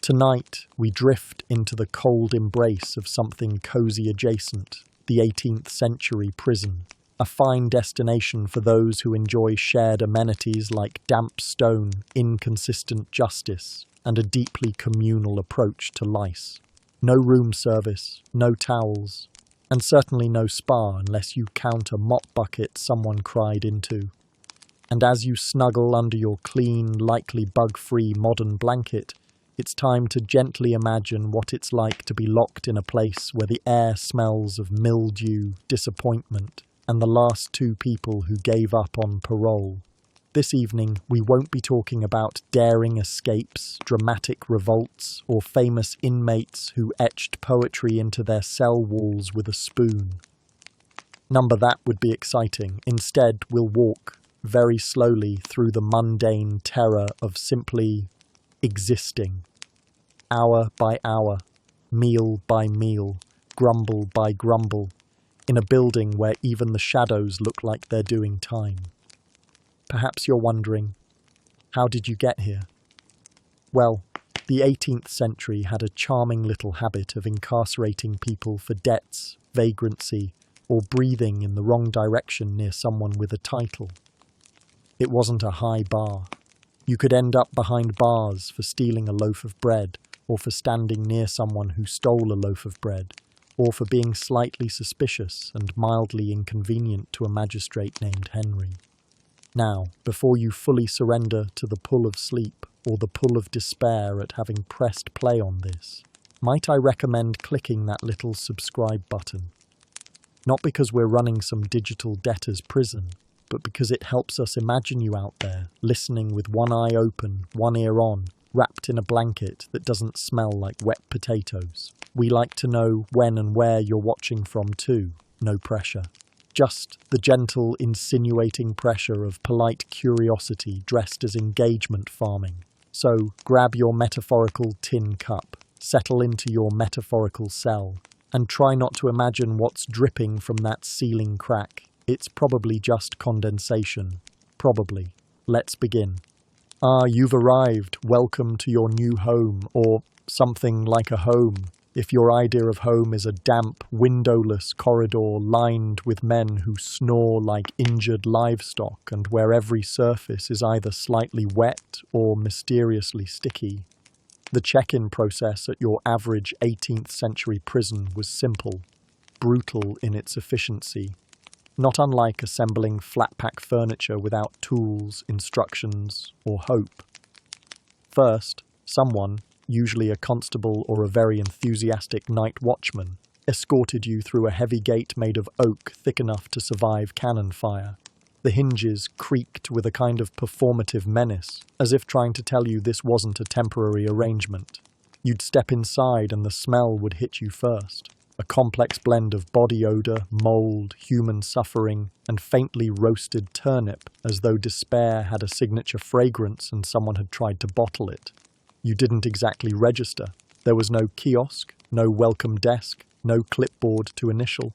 Tonight, we drift into the cold embrace of something cozy adjacent, the 18th century prison, a fine destination for those who enjoy shared amenities like damp stone, inconsistent justice, and a deeply communal approach to lice. No room service, no towels, and certainly no spa unless you count a mop bucket someone cried into. And as you snuggle under your clean, likely bug-free modern blanket, it's time to gently imagine what it's like to be locked in a place where the air smells of mildew, disappointment, and the last two people who gave up on parole. This evening, we won't be talking about daring escapes, dramatic revolts, or famous inmates who etched poetry into their cell walls with a spoon. That would be exciting. Instead, we'll walk very slowly through the mundane terror of simply existing. Hour by hour, meal by meal, grumble by grumble, in a building where even the shadows look like they're doing time. Perhaps you're wondering, how did you get here? Well, the 18th century had a charming little habit of incarcerating people for debts, vagrancy, or breathing in the wrong direction near someone with a title. It wasn't a high bar. You could end up behind bars for stealing a loaf of bread, or for standing near someone who stole a loaf of bread, or for being slightly suspicious and mildly inconvenient to a magistrate named Henry. Now, before you fully surrender to the pull of sleep or the pull of despair at having pressed play on this, might I recommend clicking that little subscribe button? Not because we're running some digital debtor's prison, but because it helps us imagine you out there, listening with one eye open, one ear on, wrapped in a blanket that doesn't smell like wet potatoes. We like to know when and where you're watching from too, no pressure. Just the gentle, insinuating pressure of polite curiosity dressed as engagement farming. So grab your metaphorical tin cup, settle into your metaphorical cell, and try not to imagine what's dripping from that ceiling crack. It's probably just condensation. Probably. Let's begin. You've arrived. Welcome to your new home, or something like a home. If your idea of home is a damp, windowless corridor lined with men who snore like injured livestock and where every surface is either slightly wet or mysteriously sticky. The check-in process at your average 18th century prison was simple, brutal in its efficiency. Not unlike assembling flat-pack furniture without tools, instructions, or hope. First, someone, usually a constable or a very enthusiastic night watchman, escorted you through a heavy gate made of oak thick enough to survive cannon fire. The hinges creaked with a kind of performative menace, as if trying to tell you this wasn't a temporary arrangement. You'd step inside and the smell would hit you first. A complex blend of body odor, mold, human suffering, and faintly roasted turnip, as though despair had a signature fragrance and someone had tried to bottle it. You didn't exactly register. There was no kiosk, no welcome desk, no clipboard to initial.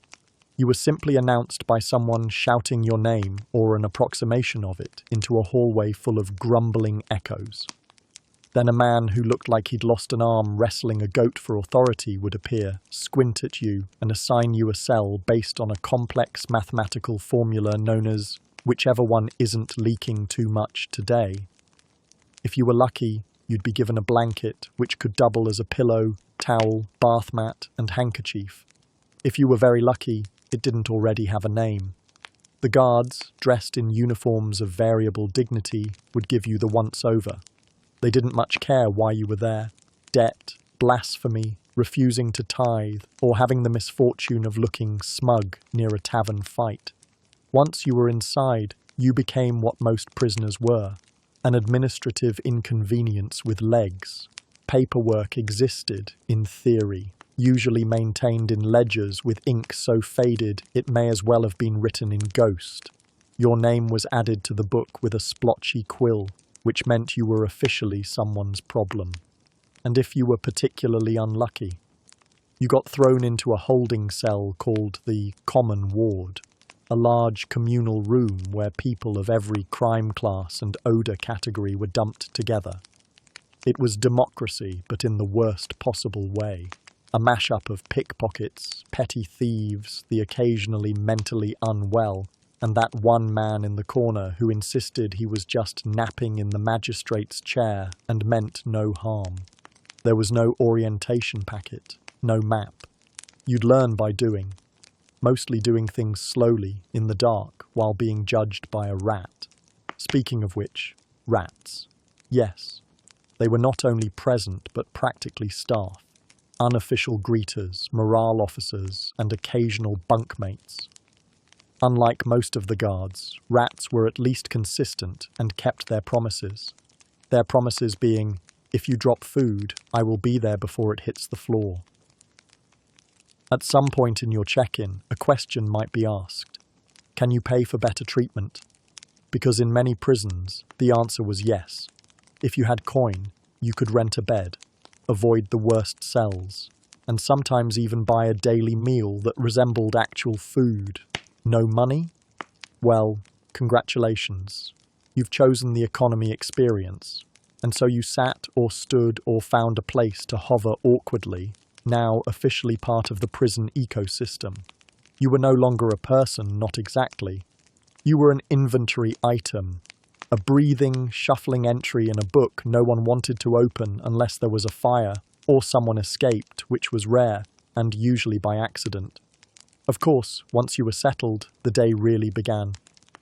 You were simply announced by someone shouting your name, or an approximation of it, into a hallway full of grumbling echoes. Then a man who looked like he'd lost an arm wrestling a goat for authority would appear, squint at you, and assign you a cell based on a complex mathematical formula known as whichever one isn't leaking too much today. If you were lucky, you'd be given a blanket, which could double as a pillow, towel, bath mat, and handkerchief. If you were very lucky, it didn't already have a name. The guards, dressed in uniforms of variable dignity, would give you the once-over. They didn't much care why you were there. Debt, blasphemy, refusing to tithe, or having the misfortune of looking smug near a tavern fight. Once you were inside, you became what most prisoners were, an administrative inconvenience with legs. Paperwork existed, in theory, usually maintained in ledgers with ink so faded it may as well have been written in ghost. Your name was added to the book with a splotchy quill, which meant you were officially someone's problem. And if you were particularly unlucky, you got thrown into a holding cell called the Common Ward, a large communal room where people of every crime class and odour category were dumped together. It was democracy, but in the worst possible way. A mashup of pickpockets, petty thieves, the occasionally mentally unwell, and that one man in the corner who insisted he was just napping in the magistrate's chair and meant no harm. There was no orientation packet, no map. You'd learn by doing, mostly doing things slowly, in the dark, while being judged by a rat. Speaking of which, rats. Yes, they were not only present but practically staff. Unofficial greeters, morale officers, and occasional bunkmates. Unlike most of the guards, rats were at least consistent and kept their promises. Their promises being, if you drop food, I will be there before it hits the floor. At some point in your check-in, a question might be asked. Can you pay for better treatment? Because in many prisons, the answer was yes. If you had coin, you could rent a bed, avoid the worst cells, and sometimes even buy a daily meal that resembled actual food. No money? Well, congratulations. You've chosen the economy experience, and so you sat or stood or found a place to hover awkwardly, now officially part of the prison ecosystem. You were no longer a person, not exactly. You were an inventory item, a breathing, shuffling entry in a book no one wanted to open unless there was a fire, or someone escaped, which was rare, and usually by accident. Of course, once you were settled, the day really began.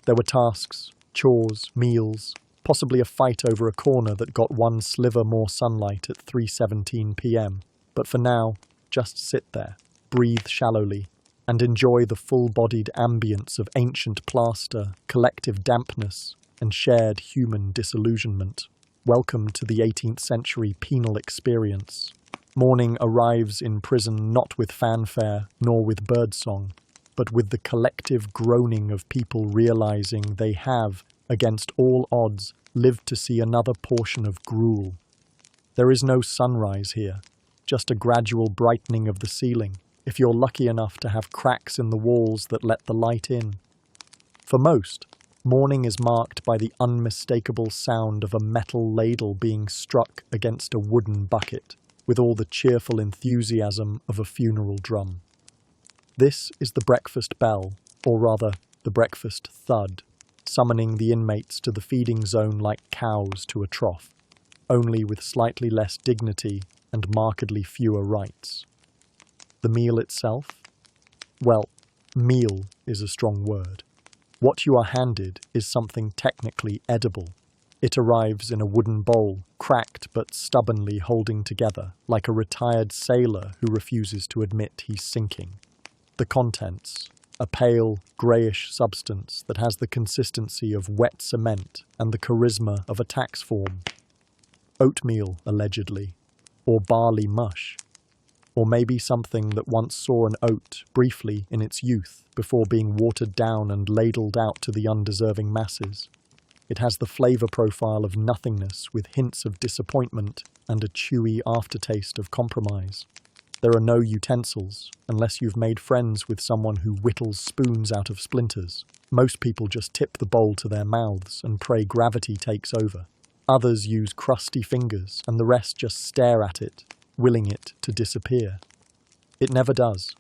There were tasks, chores, meals, possibly a fight over a corner that got one sliver more sunlight at 3:17 p.m. But for now, just sit there, breathe shallowly, and enjoy the full-bodied ambience of ancient plaster, collective dampness, and shared human disillusionment. Welcome to the 18th century penal experience. Morning arrives in prison not with fanfare nor with birdsong, but with the collective groaning of people realizing they have, against all odds, lived to see another portion of gruel. There is no sunrise here, just a gradual brightening of the ceiling, if you're lucky enough to have cracks in the walls that let the light in. For most, morning is marked by the unmistakable sound of a metal ladle being struck against a wooden bucket, with all the cheerful enthusiasm of a funeral drum. This is the breakfast bell, or rather, the breakfast thud, summoning the inmates to the feeding zone like cows to a trough, only with slightly less dignity and markedly fewer rights. The meal itself? Well, meal is a strong word. What you are handed is something technically edible. It arrives in a wooden bowl, cracked but stubbornly holding together, like a retired sailor who refuses to admit he's sinking. The contents: a pale, greyish substance that has the consistency of wet cement and the charisma of a tax form. Oatmeal, allegedly, or barley mush. Or maybe something that once saw an oat briefly in its youth before being watered down and ladled out to the undeserving masses. It has the flavour profile of nothingness with hints of disappointment and a chewy aftertaste of compromise. There are no utensils, unless you've made friends with someone who whittles spoons out of splinters. Most people just tip the bowl to their mouths and pray gravity takes over. Others use crusty fingers and the rest just stare at it, willing it to disappear. It never does.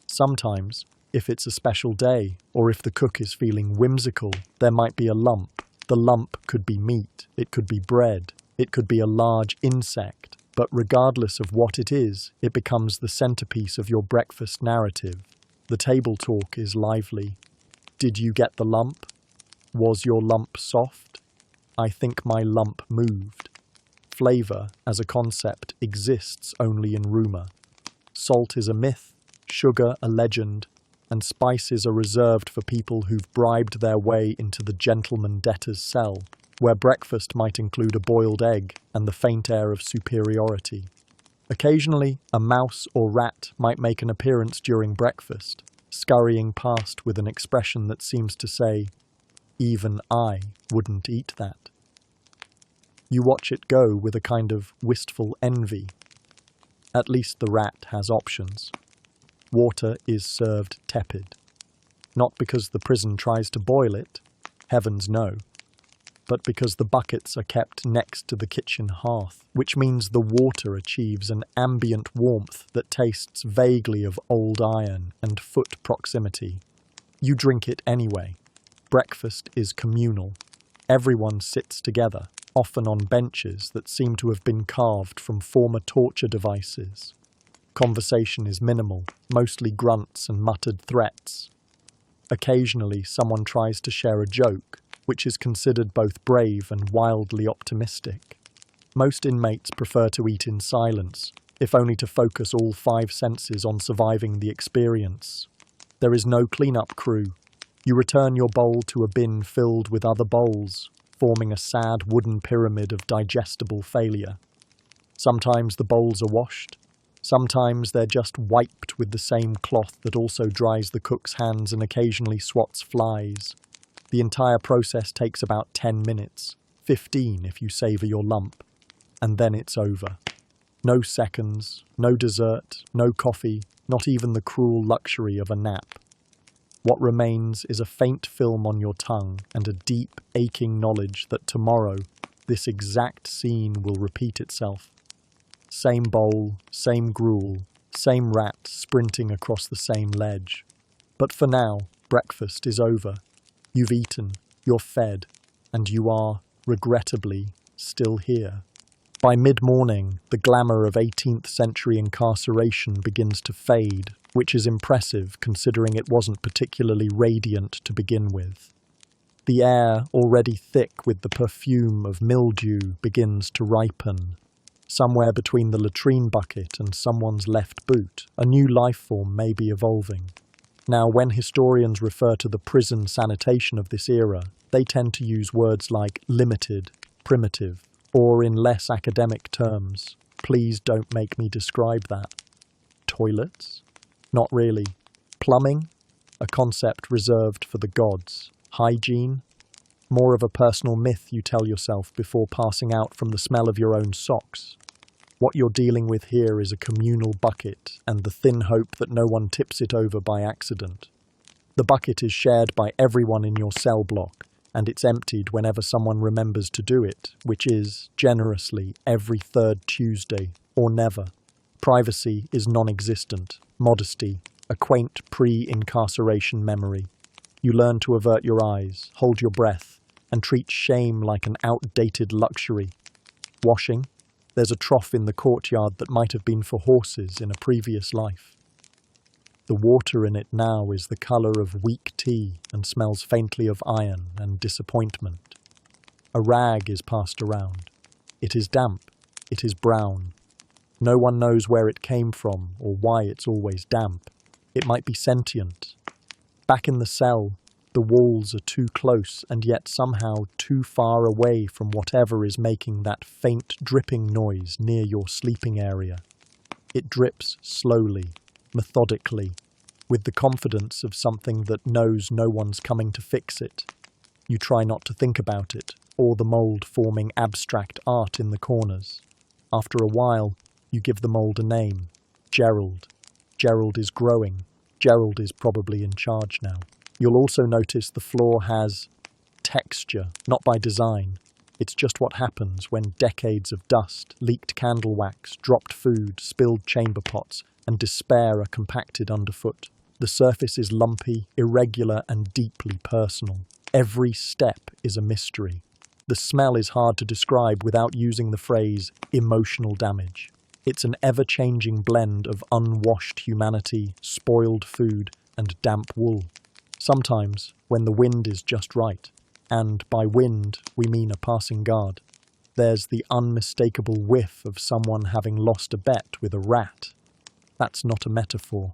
Sometimes, if it's a special day, or if the cook is feeling whimsical, there might be a lump. The lump could be meat, it could be bread, it could be a large insect, but regardless of what it is, it becomes the centerpiece of your breakfast narrative. The table talk is lively. Did you get the lump? Was your lump soft? I think my lump moved. Flavour, as a concept, exists only in rumour. Salt is a myth, sugar a legend, and spices are reserved for people who've bribed their way into the gentleman debtor's cell, where breakfast might include a boiled egg and the faint air of superiority. Occasionally, a mouse or rat might make an appearance during breakfast, scurrying past with an expression that seems to say, "Even I wouldn't eat that." You watch it go with a kind of wistful envy. At least the rat has options. Water is served tepid. Not because the prison tries to boil it. Heavens no. but because the buckets are kept next to the kitchen hearth, which means the water achieves an ambient warmth that tastes vaguely of old iron and foot proximity. You drink it anyway. Breakfast is communal. Everyone sits together, often on benches that seem to have been carved from former torture devices. Conversation is minimal, mostly grunts and muttered threats. Occasionally, someone tries to share a joke, which is considered both brave and wildly optimistic. Most inmates prefer to eat in silence, if only to focus all 5 senses on surviving the experience. There is no clean-up crew. You return your bowl to a bin filled with other bowls, forming a sad wooden pyramid of digestible failure. Sometimes the bowls are washed. Sometimes they're just wiped with the same cloth that also dries the cook's hands and occasionally swats flies. The entire process takes about 10 minutes, 15 if you savour your lump, and then it's over. No seconds, no dessert, no coffee, not even the cruel luxury of a nap. What remains is a faint film on your tongue and a deep, aching knowledge that tomorrow, this exact scene will repeat itself. Same bowl, same gruel, same rat sprinting across the same ledge. But for now, breakfast is over. You've eaten, you're fed, and you are, regrettably, still here. By mid-morning, the glamour of 18th century incarceration begins to fade, which is impressive considering it wasn't particularly radiant to begin with. The air, already thick with the perfume of mildew, begins to ripen. Somewhere between the latrine bucket and someone's left boot, a new life form may be evolving. Now, when historians refer to the prison sanitation of this era, they tend to use words like limited, primitive, or in less academic terms, please don't make me describe that. Toilets? Not really. Plumbing? A concept reserved for the gods. Hygiene? More of a personal myth you tell yourself before passing out from the smell of your own socks. What you're dealing with here is a communal bucket and the thin hope that no one tips it over by accident. The bucket is shared by everyone in your cell block, and it's emptied whenever someone remembers to do it, which is, generously, every 3rd Tuesday, or never. Privacy is non-existent. Modesty, a quaint pre-incarceration memory. You learn to avert your eyes, hold your breath, and treat shame like an outdated luxury. Washing? There's a trough in the courtyard that might have been for horses in a previous life. The water in it now is the colour of weak tea and smells faintly of iron and disappointment. A rag is passed around. It is damp. It is brown. No one knows where it came from or why it's always damp. It might be sentient. Back in the cell, the walls are too close and yet somehow too far away from whatever is making that faint dripping noise near your sleeping area. It drips slowly, methodically, with the confidence of something that knows no one's coming to fix it. You try not to think about it, or the mould forming abstract art in the corners. After a while, you give the mould a name. Gerald. Gerald is growing. Gerald is probably in charge now. You'll also notice the floor has texture, not by design. It's just what happens when decades of dust, leaked candle wax, dropped food, spilled chamber pots, and despair are compacted underfoot. The surface is lumpy, irregular, and deeply personal. Every step is a mystery. The smell is hard to describe without using the phrase emotional damage. It's an ever-changing blend of unwashed humanity, spoiled food, and damp wool. Sometimes, when the wind is just right, and by wind we mean a passing guard, there's the unmistakable whiff of someone having lost a bet with a rat. That's not a metaphor.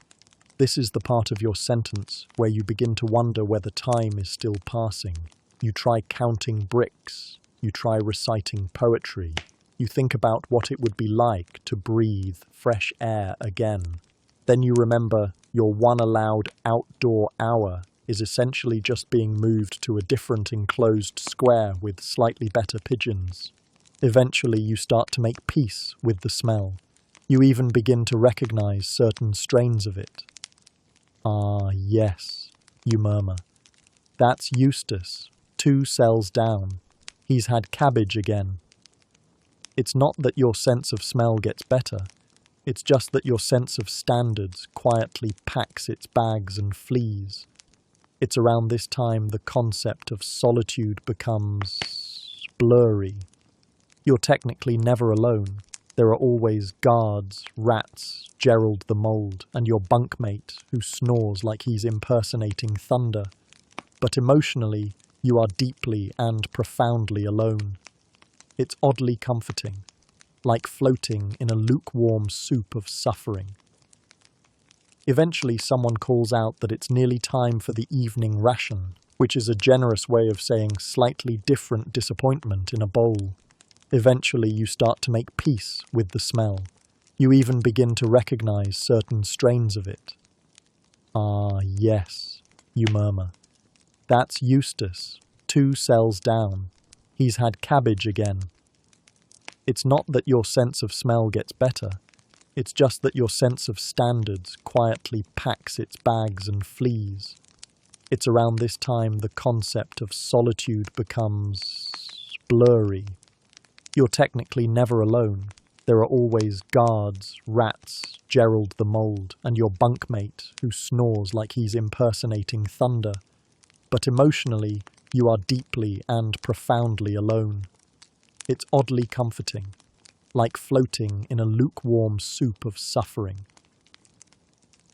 This is the part of your sentence where you begin to wonder whether time is still passing. You try counting bricks. You try reciting poetry. You think about what it would be like to breathe fresh air again. Then you remember your one allowed outdoor hour is essentially just being moved to a different enclosed square with slightly better pigeons. Eventually you start to make peace with the smell. You even begin to recognize certain strains of it. Ah, yes, you murmur. That's Eustace, 2 cells down. He's had cabbage again. It's not that your sense of smell gets better. It's just that your sense of standards quietly packs its bags and flees. It's around this time the concept of solitude becomes blurry. You're technically never alone. There are always guards, rats, Gerald the Mold, and your bunkmate who snores like he's impersonating thunder. But emotionally, you are deeply and profoundly alone. It's oddly comforting, like floating in a lukewarm soup of suffering. Eventually, someone calls out that it's nearly time for the evening ration, which is a generous way of saying slightly different disappointment in a bowl. Eventually, you start to make peace with the smell. You even begin to recognize certain strains of it. "Ah, yes," you murmur. "That's Eustace, 2 cells down. He's had cabbage again." It's not that your sense of smell gets better. It's just that your sense of standards quietly packs its bags and flees. It's around this time the concept of solitude becomes blurry. You're technically never alone. There are always guards, rats, Gerald the Mold, and your bunkmate who snores like he's impersonating thunder. But emotionally, you are deeply and profoundly alone. It's oddly comforting, like floating in a lukewarm soup of suffering.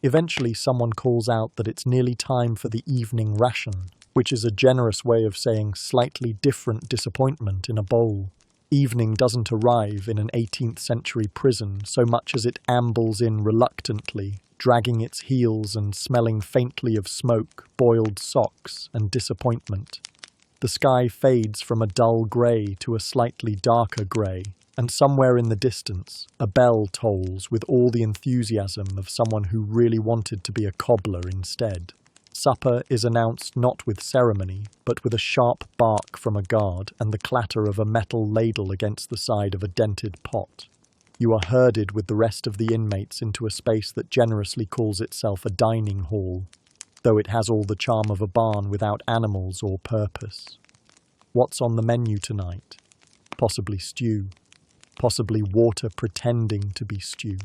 Eventually, someone calls out that it's nearly time for the evening ration, which is a generous way of saying slightly different disappointment in a bowl. Evening doesn't arrive in an 18th century prison so much as it ambles in reluctantly, dragging its heels and smelling faintly of smoke, boiled socks, and disappointment. The sky fades from a dull grey to a slightly darker grey, and somewhere in the distance, a bell tolls with all the enthusiasm of someone who really wanted to be a cobbler instead. Supper is announced not with ceremony, but with a sharp bark from a guard and the clatter of a metal ladle against the side of a dented pot. You are herded with the rest of the inmates into a space that generously calls itself a dining hall, though it has all the charm of a barn without animals or purpose. What's on the menu tonight? Possibly stew. Possibly water pretending to be stew.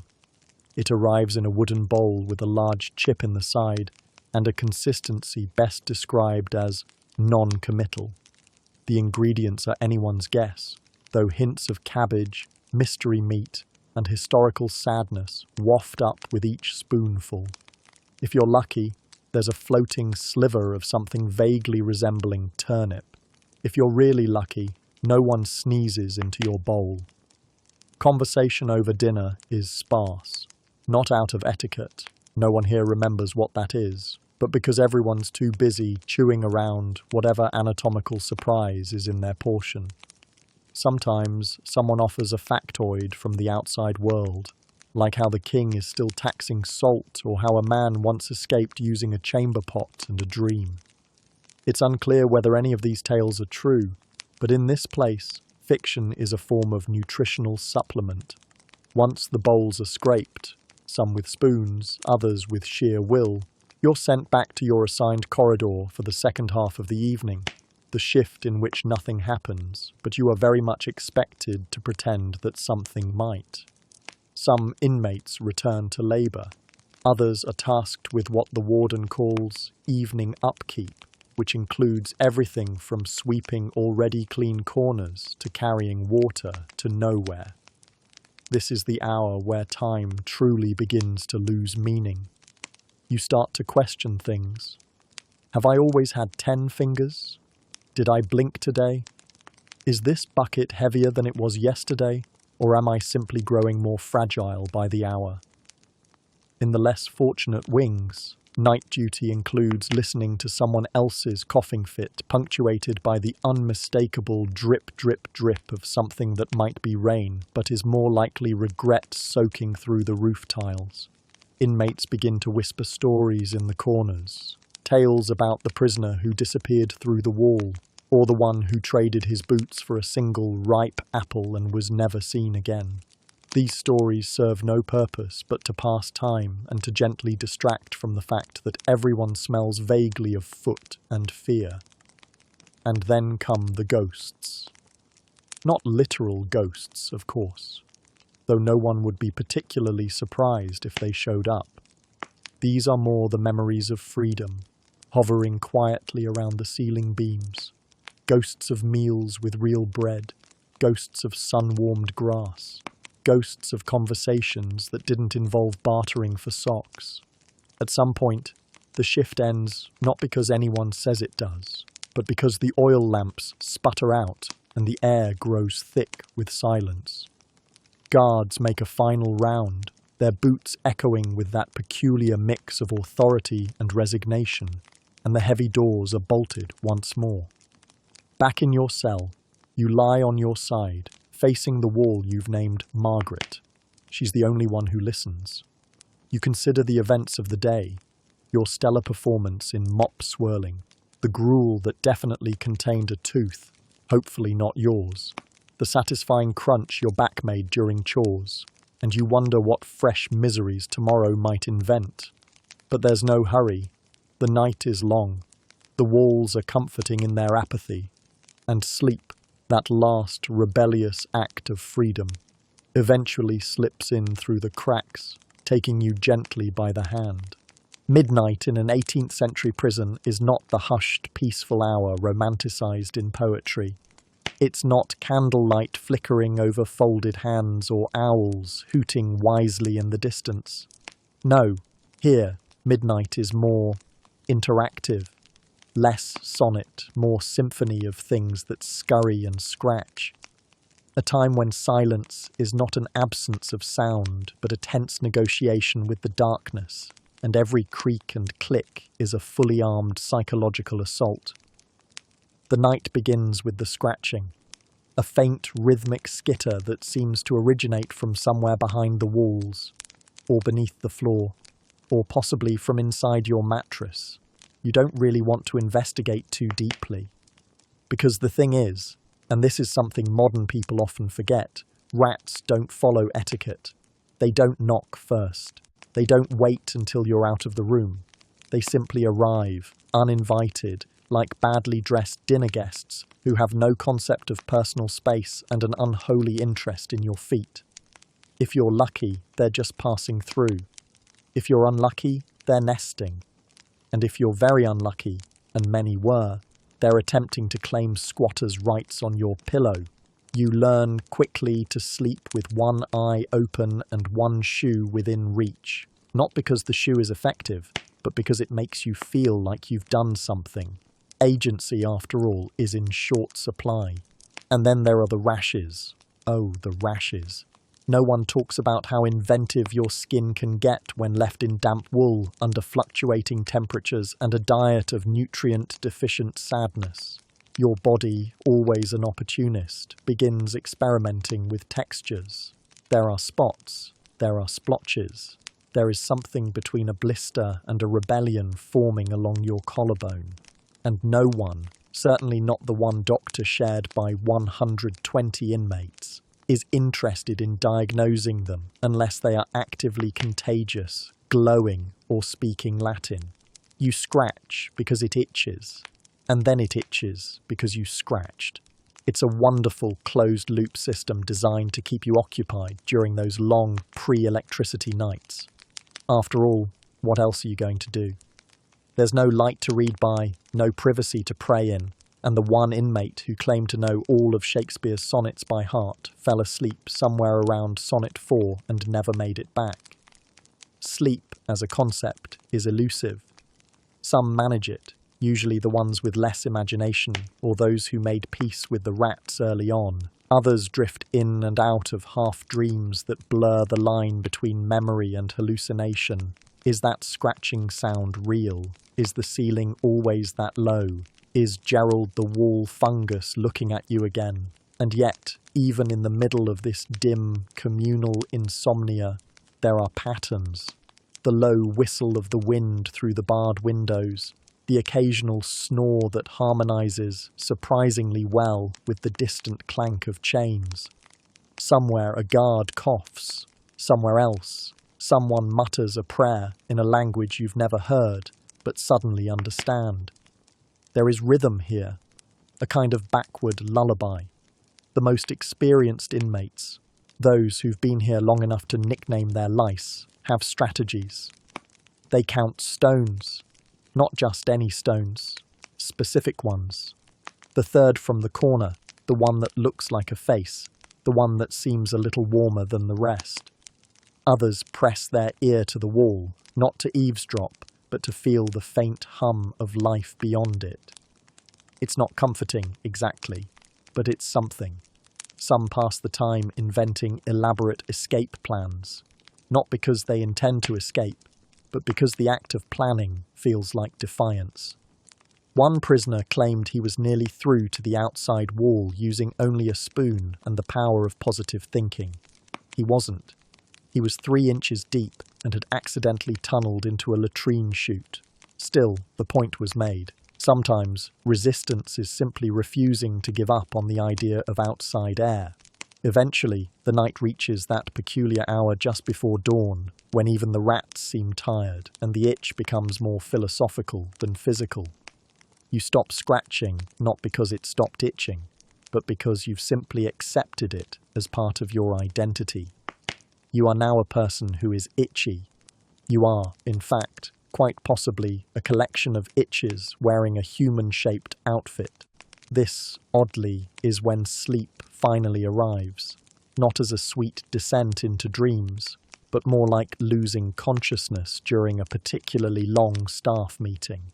It arrives in a wooden bowl with a large chip in the side, and a consistency best described as non-committal. The ingredients are anyone's guess, though hints of cabbage, mystery meat, and historical sadness waft up with each spoonful. If you're lucky, there's a floating sliver of something vaguely resembling turnip. If you're really lucky, no one sneezes into your bowl. Conversation over dinner is sparse, not out of etiquette. No one here remembers what that is, but because everyone's too busy chewing around whatever anatomical surprise is in their portion. Sometimes someone offers a factoid from the outside world, like how the king is still taxing salt or how a man once escaped using a chamber pot and a dream. It's unclear whether any of these tales are true, but in this place, fiction is a form of nutritional supplement. Once the bowls are scraped, some with spoons, others with sheer will, you're sent back to your assigned corridor for the second half of the evening, the shift in which nothing happens, but you are very much expected to pretend that something might. Some inmates return to labour. Others are tasked with what the warden calls evening upkeep, which includes everything from sweeping already clean corners to carrying water to nowhere. This is the hour where time truly begins to lose meaning. You start to question things. Have I always had 10 fingers? Did I blink today? Is this bucket heavier than it was yesterday, or am I simply growing more fragile by the hour? In the less fortunate wings, night duty includes listening to someone else's coughing fit, punctuated by the unmistakable drip, drip, drip of something that might be rain, but is more likely regret soaking through the roof tiles. Inmates begin to whisper stories in the corners, tales about the prisoner who disappeared through the wall, or the one who traded his boots for a single ripe apple and was never seen again. These stories serve no purpose but to pass time and to gently distract from the fact that everyone smells vaguely of foot and fear. And then come the ghosts. Not literal ghosts, of course, though no one would be particularly surprised if they showed up. These are more the memories of freedom, hovering quietly around the ceiling beams. Ghosts of meals with real bread, ghosts of sun-warmed grass, ghosts of conversations that didn't involve bartering for socks. At some point, the shift ends not because anyone says it does, but because the oil lamps sputter out and the air grows thick with silence. Guards make a final round, their boots echoing with that peculiar mix of authority and resignation, and the heavy doors are bolted once more. Back in your cell, you lie on your side, facing the wall you've named Margaret. She's the only one who listens. You consider the events of the day, your stellar performance in mop swirling, the gruel that definitely contained a tooth, hopefully not yours, the satisfying crunch your back made during chores, and you wonder what fresh miseries tomorrow might invent. But there's no hurry. The night is long. The walls are comforting in their apathy, and sleep, that last rebellious act of freedom, eventually slips in through the cracks, taking you gently by the hand. Midnight in an 18th century prison is not the hushed, peaceful hour romanticized in poetry. It's not candlelight flickering over folded hands or owls hooting wisely in the distance. No, here, midnight is more interactive, less sonnet, more symphony of things that scurry and scratch. A time when silence is not an absence of sound, but a tense negotiation with the darkness, and every creak and click is a fully armed psychological assault. The night begins with the scratching, a faint rhythmic skitter that seems to originate from somewhere behind the walls, or beneath the floor, or possibly from inside your mattress. You don't really want to investigate too deeply. Because the thing is, and this is something modern people often forget, rats don't follow etiquette. They don't knock first. They don't wait until you're out of the room. They simply arrive, uninvited, like badly dressed dinner guests who have no concept of personal space and an unholy interest in your feet. If you're lucky, they're just passing through. If you're unlucky, they're nesting. And if you're very unlucky, and many were, they're attempting to claim squatters' rights on your pillow. You learn quickly to sleep with one eye open and one shoe within reach. Not because the shoe is effective, but because it makes you feel like you've done something. Agency, after all, is in short supply. And then there are the rashes. Oh, the rashes. No one talks about how inventive your skin can get when left in damp wool under fluctuating temperatures and a diet of nutrient-deficient sadness. Your body, always an opportunist, begins experimenting with textures. There are spots, there are splotches. There is something between a blister and a rebellion forming along your collarbone. And no one, certainly not the one doctor shared by 120 inmates, is interested in diagnosing them unless they are actively contagious, glowing, or speaking Latin. You scratch because it itches, and then it itches because you scratched. It's a wonderful closed-loop system designed to keep you occupied during those long pre-electricity nights. After all, what else are you going to do? There's no light to read by, no privacy to pray in, and the one inmate who claimed to know all of Shakespeare's sonnets by heart fell asleep somewhere around Sonnet 4 and never made it back. Sleep, as a concept, is elusive. Some manage it, usually the ones with less imagination or those who made peace with the rats early on. Others drift in and out of half-dreams that blur the line between memory and hallucination. Is that scratching sound real? Is the ceiling always that low? Is Gerald the wall fungus looking at you again? And yet, even in the middle of this dim, communal insomnia, there are patterns. The low whistle of the wind through the barred windows, the occasional snore that harmonizes surprisingly well with the distant clank of chains. Somewhere a guard coughs, somewhere else someone mutters a prayer in a language you've never heard but suddenly understand. There is rhythm here, a kind of backward lullaby. The most experienced inmates, those who've been here long enough to nickname their lice, have strategies. They count stones, not just any stones, specific ones. The third from the corner, the one that looks like a face, the one that seems a little warmer than the rest. Others press their ear to the wall, not to eavesdrop, but to feel the faint hum of life beyond it. It's not comforting, exactly, but it's something. Some pass the time inventing elaborate escape plans, not because they intend to escape, but because the act of planning feels like defiance. One prisoner claimed he was nearly through to the outside wall using only a spoon and the power of positive thinking. He wasn't. He was 3 inches deep and had accidentally tunneled into a latrine chute. Still, the point was made. Sometimes, resistance is simply refusing to give up on the idea of outside air. Eventually, the night reaches that peculiar hour just before dawn, when even the rats seem tired, and the itch becomes more philosophical than physical. You stop scratching, not because it stopped itching, but because you've simply accepted it as part of your identity. You are now a person who is itchy. You are, in fact, quite possibly a collection of itches wearing a human-shaped outfit. This, oddly, is when sleep finally arrives, not as a sweet descent into dreams, but more like losing consciousness during a particularly long staff meeting.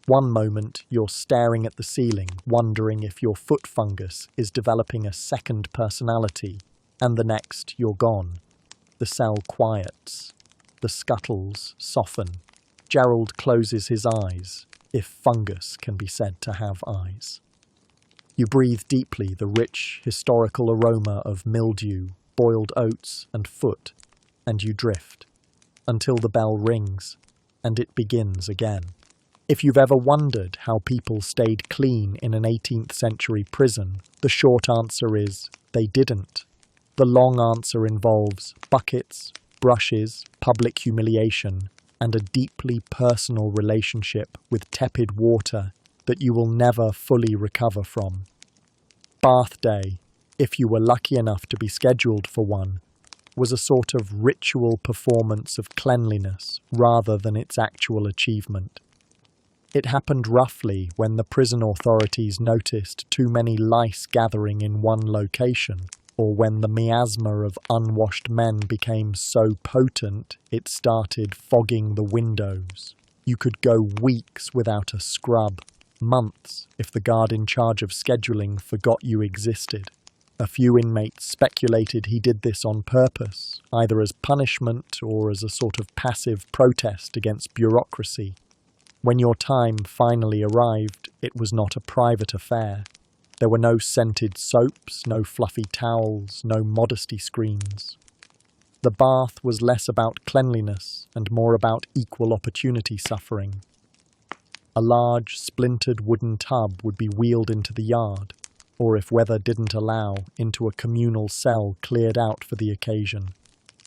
One moment, you're staring at the ceiling, wondering if your foot fungus is developing a second personality, and the next, you're gone. The cell quiets. The scuttles soften. Gerald closes his eyes, if fungus can be said to have eyes. You breathe deeply the rich, historical aroma of mildew, boiled oats, and foot, and you drift, until the bell rings, and it begins again. If you've ever wondered how people stayed clean in an 18th century prison, the short answer is they didn't. The long answer involves buckets, brushes, public humiliation, and a deeply personal relationship with tepid water that you will never fully recover from. Bath day, if you were lucky enough to be scheduled for one, was a sort of ritual performance of cleanliness rather than its actual achievement. It happened roughly when the prison authorities noticed too many lice gathering in one location, or when the miasma of unwashed men became so potent it started fogging the windows. You could go weeks without a scrub, months if the guard in charge of scheduling forgot you existed. A few inmates speculated he did this on purpose, either as punishment or as a sort of passive protest against bureaucracy. When your time finally arrived, it was not a private affair. There were no scented soaps, no fluffy towels, no modesty screens. The bath was less about cleanliness and more about equal opportunity suffering. A large, splintered wooden tub would be wheeled into the yard, or if weather didn't allow, into a communal cell cleared out for the occasion.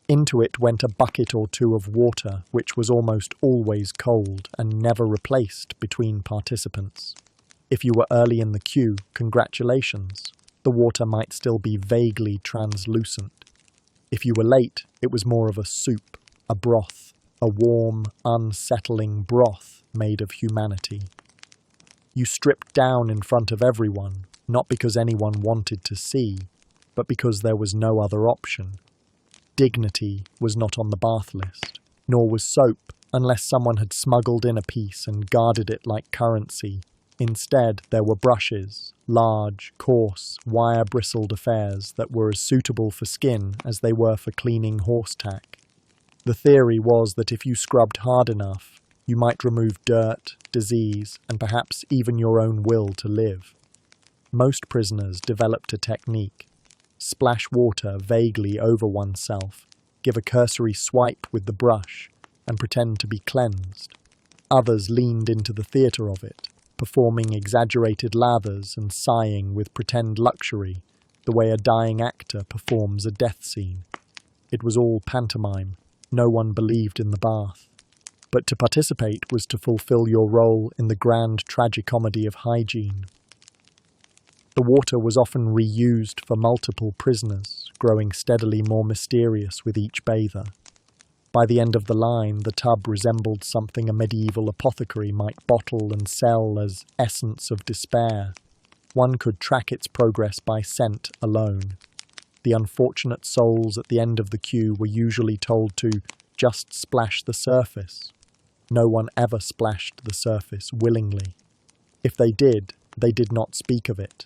Into it went a bucket or two of water, which was almost always cold and never replaced between participants. If you were early in the queue, congratulations. The water might still be vaguely translucent. If you were late, it was more of a soup, a broth, a warm, unsettling broth made of humanity. You stripped down in front of everyone, not because anyone wanted to see, but because there was no other option. Dignity was not on the bath list, nor was soap, unless someone had smuggled in a piece and guarded it like currency. Instead, there were brushes, large, coarse, wire-bristled affairs that were as suitable for skin as they were for cleaning horse tack. The theory was that if you scrubbed hard enough, you might remove dirt, disease, and perhaps even your own will to live. Most prisoners developed a technique. Splash water vaguely over oneself, give a cursory swipe with the brush, and pretend to be cleansed. Others leaned into the theatre of it, performing exaggerated lathers and sighing with pretend luxury, the way a dying actor performs a death scene. It was all pantomime. No one believed in the bath. But to participate was to fulfill your role in the grand tragicomedy of hygiene. The water was often reused for multiple prisoners, growing steadily more mysterious with each bather. By the end of the line, the tub resembled something a medieval apothecary might bottle and sell as essence of despair. One could track its progress by scent alone. The unfortunate souls at the end of the queue were usually told to just splash the surface. No one ever splashed the surface willingly. If they did not speak of it.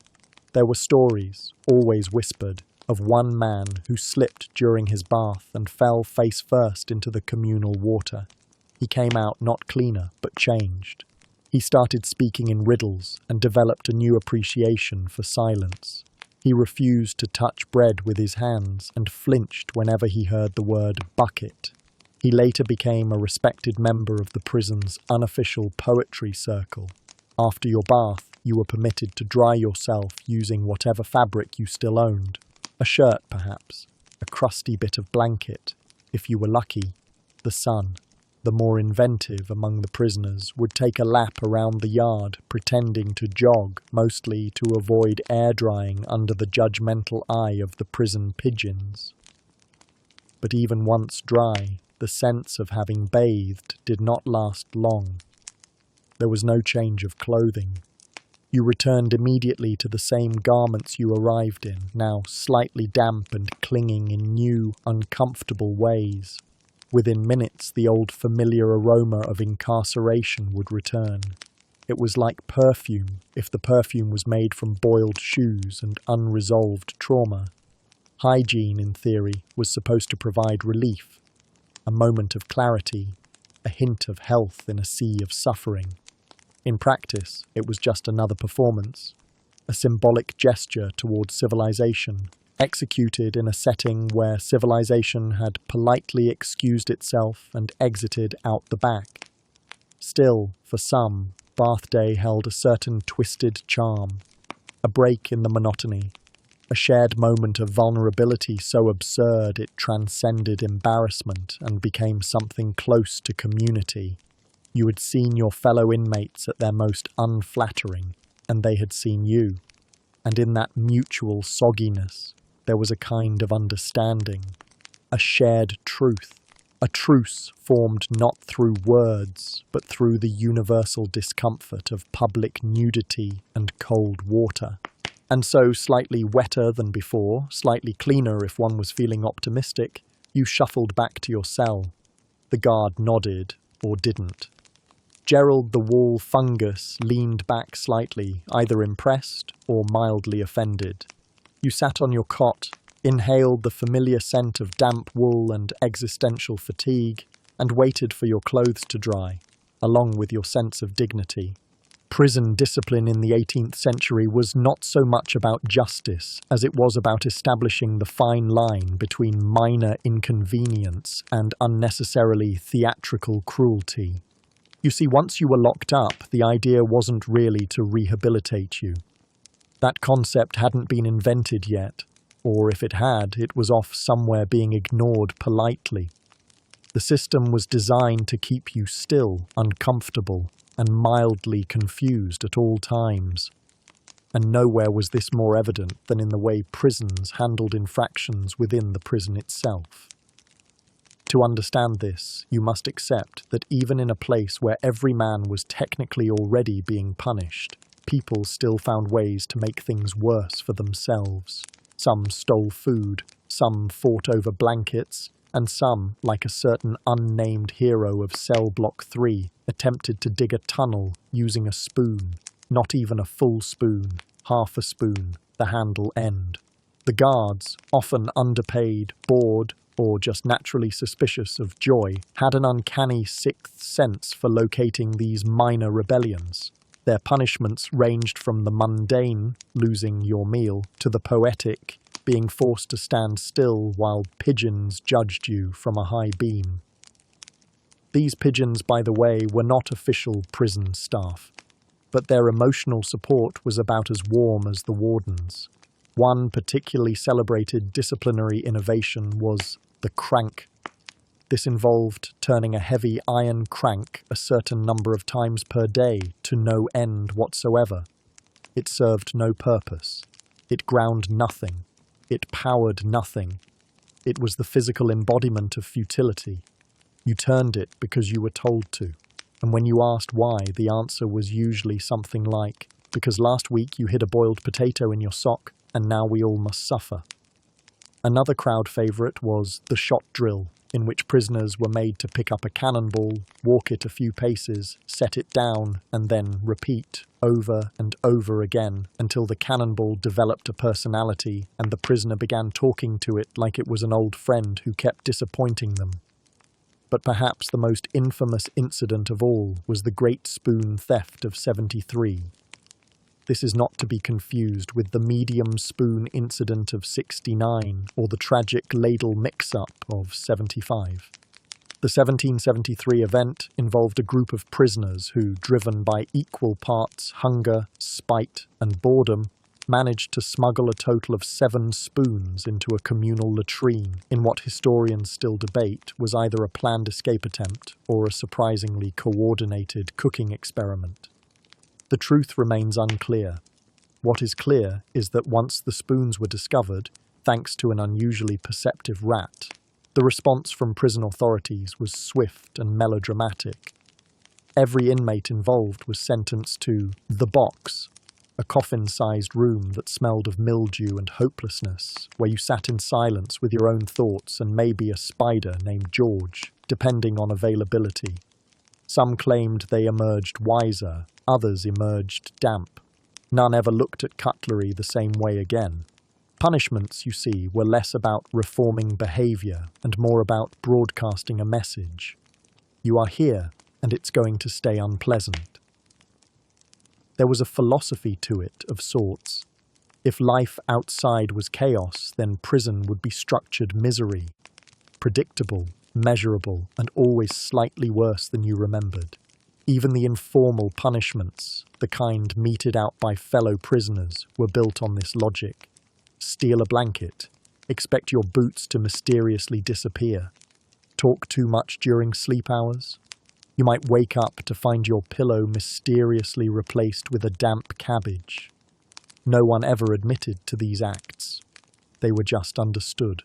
There were stories, always whispered, of one man who slipped during his bath and fell face first into the communal water. He came out not cleaner, but changed. He started speaking in riddles and developed a new appreciation for silence. He refused to touch bread with his hands and flinched whenever he heard the word bucket. He later became a respected member of the prison's unofficial poetry circle. After your bath, you were permitted to dry yourself using whatever fabric you still owned. A shirt, perhaps, a crusty bit of blanket. If you were lucky, the sun. The more inventive among the prisoners would take a lap around the yard, pretending to jog, mostly to avoid air drying under the judgmental eye of the prison pigeons. But even once dry, the sense of having bathed did not last long. There was no change of clothing. You returned immediately to the same garments you arrived in, now slightly damp and clinging in new, uncomfortable ways. Within minutes, the old familiar aroma of incarceration would return. It was like perfume, if the perfume was made from boiled shoes and unresolved trauma. Hygiene, in theory, was supposed to provide relief, a moment of clarity, a hint of health in a sea of suffering. In practice, it was just another performance, a symbolic gesture towards civilization, executed in a setting where civilization had politely excused itself and exited out the back. Still, for some, bath day held a certain twisted charm, a break in the monotony, a shared moment of vulnerability so absurd it transcended embarrassment and became something close to community. You had seen your fellow inmates at their most unflattering, and they had seen you. And in that mutual sogginess, there was a kind of understanding, a shared truth, a truce formed not through words, but through the universal discomfort of public nudity and cold water. And so, slightly wetter than before, slightly cleaner if one was feeling optimistic, you shuffled back to your cell. The guard nodded, or didn't. Gerald the wall fungus leaned back slightly, either impressed or mildly offended. You sat on your cot, inhaled the familiar scent of damp wool and existential fatigue, and waited for your clothes to dry, along with your sense of dignity. Prison discipline in the 18th century was not so much about justice as it was about establishing the fine line between minor inconvenience and unnecessarily theatrical cruelty. You see, once you were locked up, the idea wasn't really to rehabilitate you. That concept hadn't been invented yet, or if it had, it was off somewhere being ignored politely. The system was designed to keep you still, uncomfortable, and mildly confused at all times. And nowhere was this more evident than in the way prisons handled infractions within the prison itself. To understand this, you must accept that even in a place where every man was technically already being punished, people still found ways to make things worse for themselves. Some stole food, some fought over blankets, and some, like a certain unnamed hero of Cell Block 3, attempted to dig a tunnel using a spoon, not even a full spoon, half a spoon, the handle end. The guards, often underpaid, bored, or just naturally suspicious of joy, had an uncanny sixth sense for locating these minor rebellions. Their punishments ranged from the mundane, losing your meal, to the poetic, being forced to stand still while pigeons judged you from a high beam. These pigeons, by the way, were not official prison staff, but their emotional support was about as warm as the warden's. One particularly celebrated disciplinary innovation was the crank. This involved turning a heavy iron crank a certain number of times per day to no end whatsoever. It served no purpose. It ground nothing. It powered nothing. It was the physical embodiment of futility. You turned it because you were told to. And when you asked why, the answer was usually something like, because last week you hid a boiled potato in your sock, and now we all must suffer. Another crowd favourite was the shot drill, in which prisoners were made to pick up a cannonball, walk it a few paces, set it down, and then repeat over and over again until the cannonball developed a personality and the prisoner began talking to it like it was an old friend who kept disappointing them. But perhaps the most infamous incident of all was the Great Spoon Theft of 73. This is not to be confused with the medium spoon incident of 69 or the tragic ladle mix-up of 75. The 1773 event involved a group of prisoners who, driven by equal parts hunger, spite, and boredom, managed to smuggle a total of 7 spoons into a communal latrine in what historians still debate was either a planned escape attempt or a surprisingly coordinated cooking experiment. The truth remains unclear. What is clear is that once the spoons were discovered, thanks to an unusually perceptive rat, the response from prison authorities was swift and melodramatic. Every inmate involved was sentenced to the box, a coffin-sized room that smelled of mildew and hopelessness, where you sat in silence with your own thoughts and maybe a spider named George, depending on availability. Some claimed they emerged wiser, others emerged damp. None ever looked at cutlery the same way again. Punishments, you see, were less about reforming behaviour and more about broadcasting a message. You are here, and it's going to stay unpleasant. There was a philosophy to it, of sorts. If life outside was chaos, then prison would be structured misery. Predictable, measurable, and always slightly worse than you remembered. Even the informal punishments, the kind meted out by fellow prisoners, were built on this logic. Steal a blanket. Expect your boots to mysteriously disappear. Talk too much during sleep hours. You might wake up to find your pillow mysteriously replaced with a damp cabbage. No one ever admitted to these acts. They were just understood.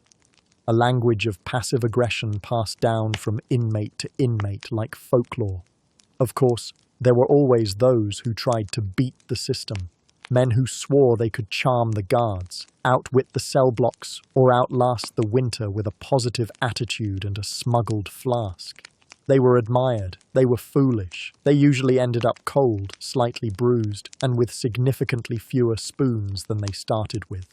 A language of passive aggression passed down from inmate to inmate like folklore. Of course, there were always those who tried to beat the system. Men who swore they could charm the guards, outwit the cell blocks, or outlast the winter with a positive attitude and a smuggled flask. They were admired, they were foolish, they usually ended up cold, slightly bruised, and with significantly fewer spoons than they started with.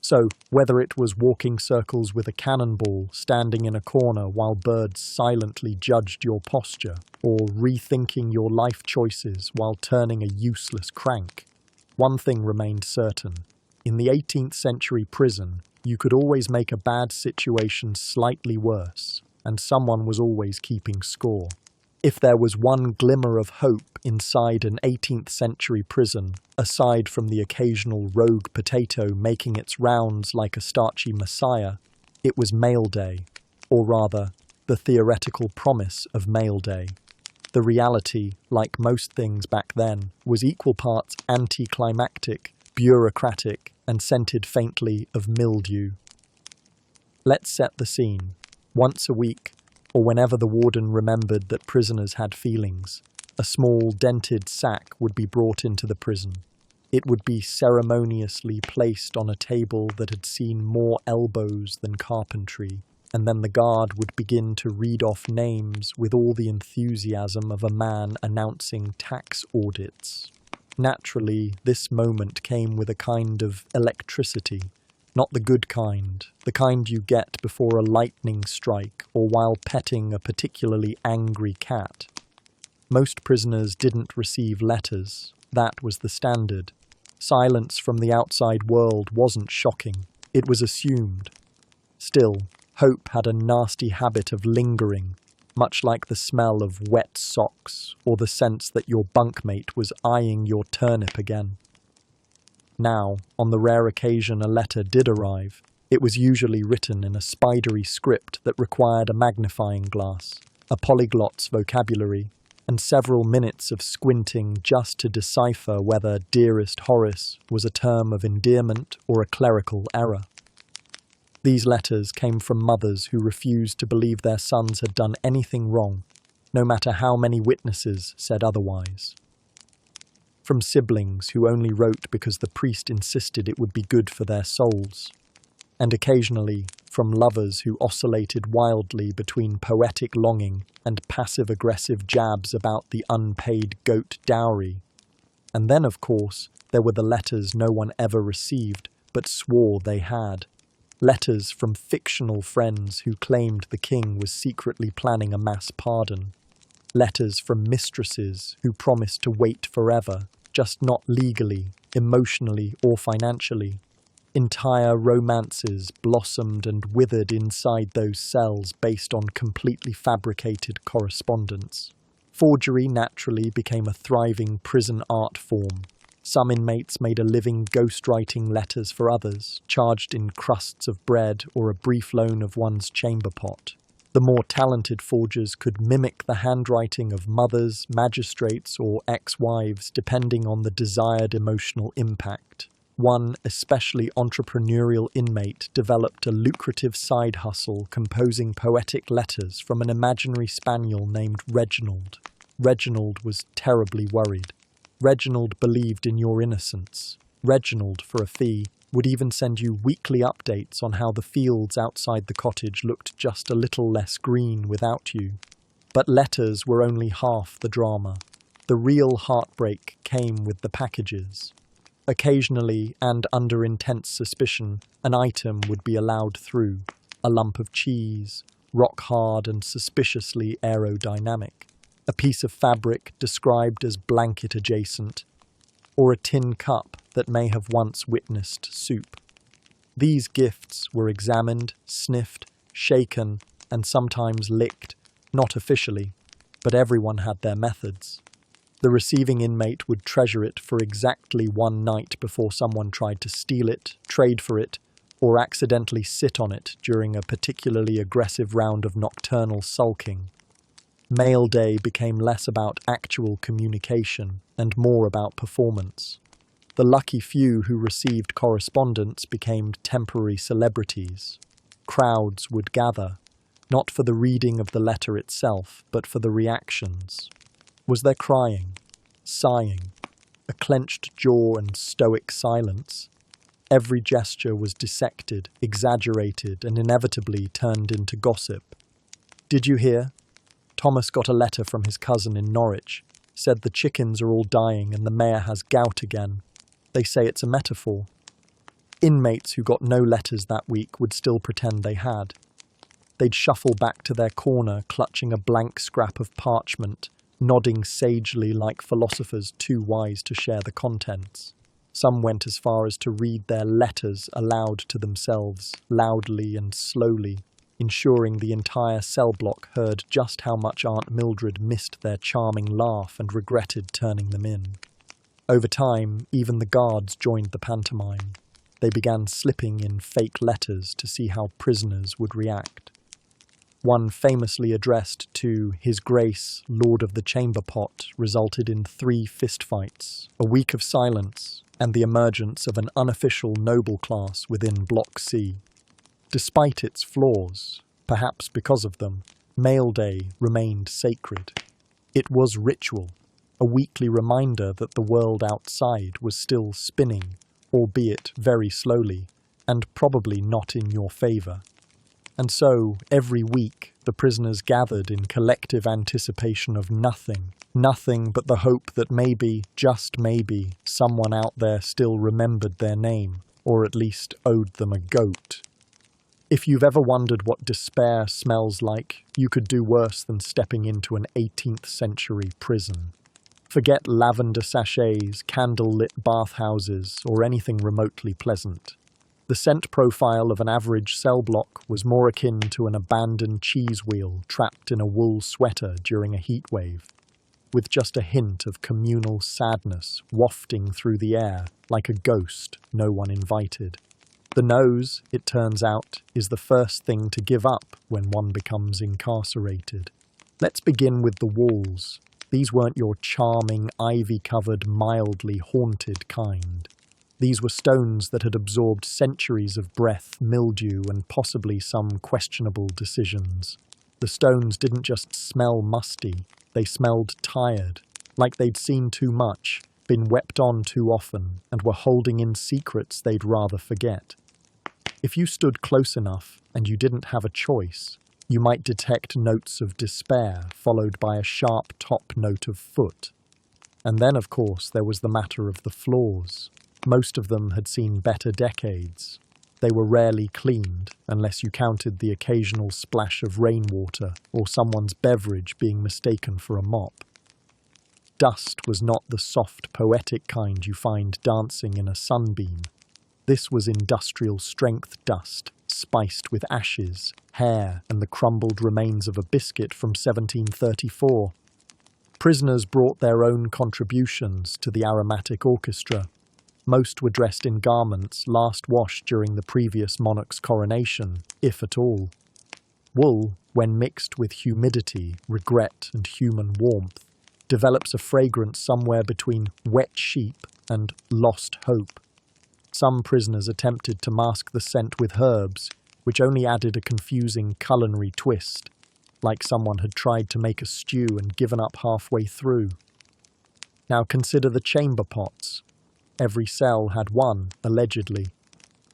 So, whether it was walking circles with a cannonball, standing in a corner while birds silently judged your posture, or rethinking your life choices while turning a useless crank, one thing remained certain. In the 18th century prison, you could always make a bad situation slightly worse, and someone was always keeping score. If there was one glimmer of hope inside an 18th century prison, aside from the occasional rogue potato making its rounds like a starchy messiah, it was mail day, or rather, the theoretical promise of mail day. The reality, like most things back then, was equal parts anticlimactic, bureaucratic, and scented faintly of mildew. Let's set the scene. Once a week, or whenever the warden remembered that prisoners had feelings, a small dented sack would be brought into the prison. It would be ceremoniously placed on a table that had seen more elbows than carpentry, and then the guard would begin to read off names with all the enthusiasm of a man announcing tax audits. Naturally, this moment came with a kind of electricity. Not the good kind, the kind you get before a lightning strike or while petting a particularly angry cat. Most prisoners didn't receive letters. That was the standard. Silence from the outside world wasn't shocking. It was assumed. Still, hope had a nasty habit of lingering, much like the smell of wet socks or the sense that your bunkmate was eyeing your turnip again. Now, on the rare occasion a letter did arrive, it was usually written in a spidery script that required a magnifying glass, a polyglot's vocabulary, and several minutes of squinting just to decipher whether "Dearest Horace" was a term of endearment or a clerical error. These letters came from mothers who refused to believe their sons had done anything wrong, no matter how many witnesses said otherwise. From siblings who only wrote because the priest insisted it would be good for their souls. And occasionally from lovers who oscillated wildly between poetic longing and passive-aggressive jabs about the unpaid goat dowry. And then, of course, there were the letters no one ever received but swore they had. Letters from fictional friends who claimed the king was secretly planning a mass pardon. Letters from mistresses who promised to wait forever, just not legally, emotionally, or financially. Entire romances blossomed and withered inside those cells based on completely fabricated correspondence. Forgery naturally became a thriving prison art form. Some inmates made a living ghostwriting letters for others, charged in crusts of bread or a brief loan of one's chamber pot. The more talented forgers could mimic the handwriting of mothers, magistrates, or ex-wives, depending on the desired emotional impact. One especially entrepreneurial inmate developed a lucrative side hustle composing poetic letters from an imaginary spaniel named Reginald. Reginald was terribly worried. Reginald believed in your innocence. Reginald, for a fee, would even send you weekly updates on how the fields outside the cottage looked just a little less green without you. But letters were only half the drama. The real heartbreak came with the packages. Occasionally, and under intense suspicion, an item would be allowed through. A lump of cheese, rock hard and suspiciously aerodynamic. A piece of fabric described as blanket adjacent, or a tin cup that may have once witnessed soup. These gifts were examined, sniffed, shaken, and sometimes licked, not officially, but everyone had their methods. The receiving inmate would treasure it for exactly one night before someone tried to steal it, trade for it, or accidentally sit on it during a particularly aggressive round of nocturnal sulking. Mail day became less about actual communication and more about performance. The lucky few who received correspondence became temporary celebrities. Crowds would gather, not for the reading of the letter itself, but for the reactions. Was there crying, sighing, a clenched jaw and stoic silence? Every gesture was dissected, exaggerated, and inevitably turned into gossip. Did you hear? Thomas got a letter from his cousin in Norwich. Said the chickens are all dying and the mayor has gout again. They say it's a metaphor. Inmates who got no letters that week would still pretend they had. They'd shuffle back to their corner, clutching a blank scrap of parchment, nodding sagely like philosophers too wise to share the contents. Some went as far as to read their letters aloud to themselves, loudly and slowly, ensuring the entire cell block heard just how much Aunt Mildred missed their charming laugh and regretted turning them in. Over time, even the guards joined the pantomime. They began slipping in fake letters to see how prisoners would react. One famously addressed to His Grace, Lord of the Chamber Pot, resulted in 3 fistfights, a week of silence, and the emergence of an unofficial noble class within Block C. Despite its flaws, perhaps because of them, Mail Day remained sacred. It was ritual, a weekly reminder that the world outside was still spinning, albeit very slowly, and probably not in your favour. And so, every week, the prisoners gathered in collective anticipation of nothing but the hope that maybe, just maybe, someone out there still remembered their name, or at least owed them a goat. If you've ever wondered what despair smells like, you could do worse than stepping into an 18th century prison. Forget lavender sachets, candle-lit bathhouses, or anything remotely pleasant. The scent profile of an average cell block was more akin to an abandoned cheese wheel trapped in a wool sweater during a heat wave, with just a hint of communal sadness wafting through the air like a ghost no one invited. The nose, it turns out, is the first thing to give up when one becomes incarcerated. Let's begin with the walls. These weren't your charming, ivy-covered, mildly haunted kind. These were stones that had absorbed centuries of breath, mildew, and possibly some questionable decisions. The stones didn't just smell musty, they smelled tired, like they'd seen too much, been wept on too often, and were holding in secrets they'd rather forget. If you stood close enough and you didn't have a choice, you might detect notes of despair followed by a sharp top note of foot. And then, of course, there was the matter of the floors. Most of them had seen better decades. They were rarely cleaned, unless you counted the occasional splash of rainwater or someone's beverage being mistaken for a mop. Dust was not the soft, poetic kind you find dancing in a sunbeam. This was industrial-strength dust, spiced with ashes, hair, and the crumbled remains of a biscuit from 1734. Prisoners brought their own contributions to the aromatic orchestra. Most were dressed in garments last washed during the previous monarch's coronation, if at all. Wool, when mixed with humidity, regret, and human warmth, develops a fragrance somewhere between wet sheep and lost hope. Some prisoners attempted to mask the scent with herbs, which only added a confusing culinary twist, like someone had tried to make a stew and given up halfway through. Now consider the chamber pots. Every cell had one, allegedly.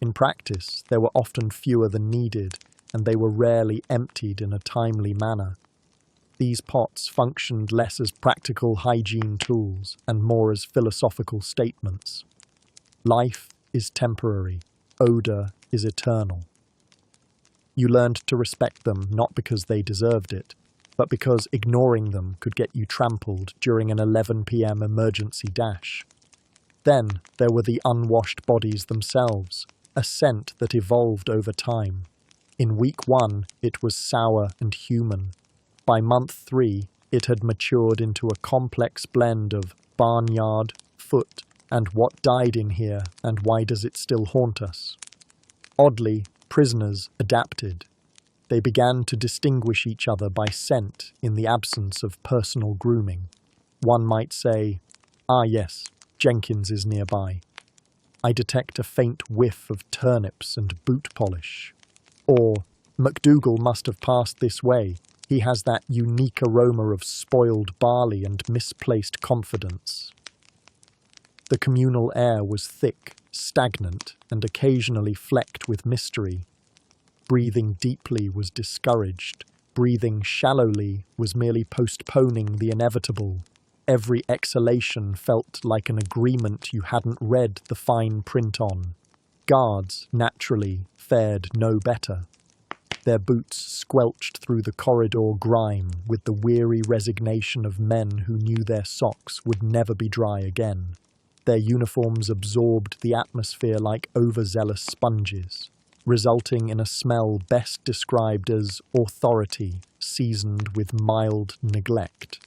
In practice, there were often fewer than needed, and they were rarely emptied in a timely manner. These pots functioned less as practical hygiene tools and more as philosophical statements. Life is temporary, odor is eternal. You learned to respect them not because they deserved it, but because ignoring them could get you trampled during an 11 p.m. emergency dash. Then there were the unwashed bodies themselves, a scent that evolved over time. In week 1, it was sour and human. By month 3, it had matured into a complex blend of barnyard, foot, and what died in here, and why does it still haunt us? Oddly, prisoners adapted. They began to distinguish each other by scent in the absence of personal grooming. One might say, "Ah yes, Jenkins is nearby. I detect a faint whiff of turnips and boot polish." Or, "MacDougall must have passed this way. He has that unique aroma of spoiled barley and misplaced confidence." The communal air was thick, stagnant, and occasionally flecked with mystery. Breathing deeply was discouraged. Breathing shallowly was merely postponing the inevitable. Every exhalation felt like an agreement you hadn't read the fine print on. Guards, naturally, fared no better. Their boots squelched through the corridor grime with the weary resignation of men who knew their socks would never be dry again. Their uniforms absorbed the atmosphere like overzealous sponges, resulting in a smell best described as authority seasoned with mild neglect.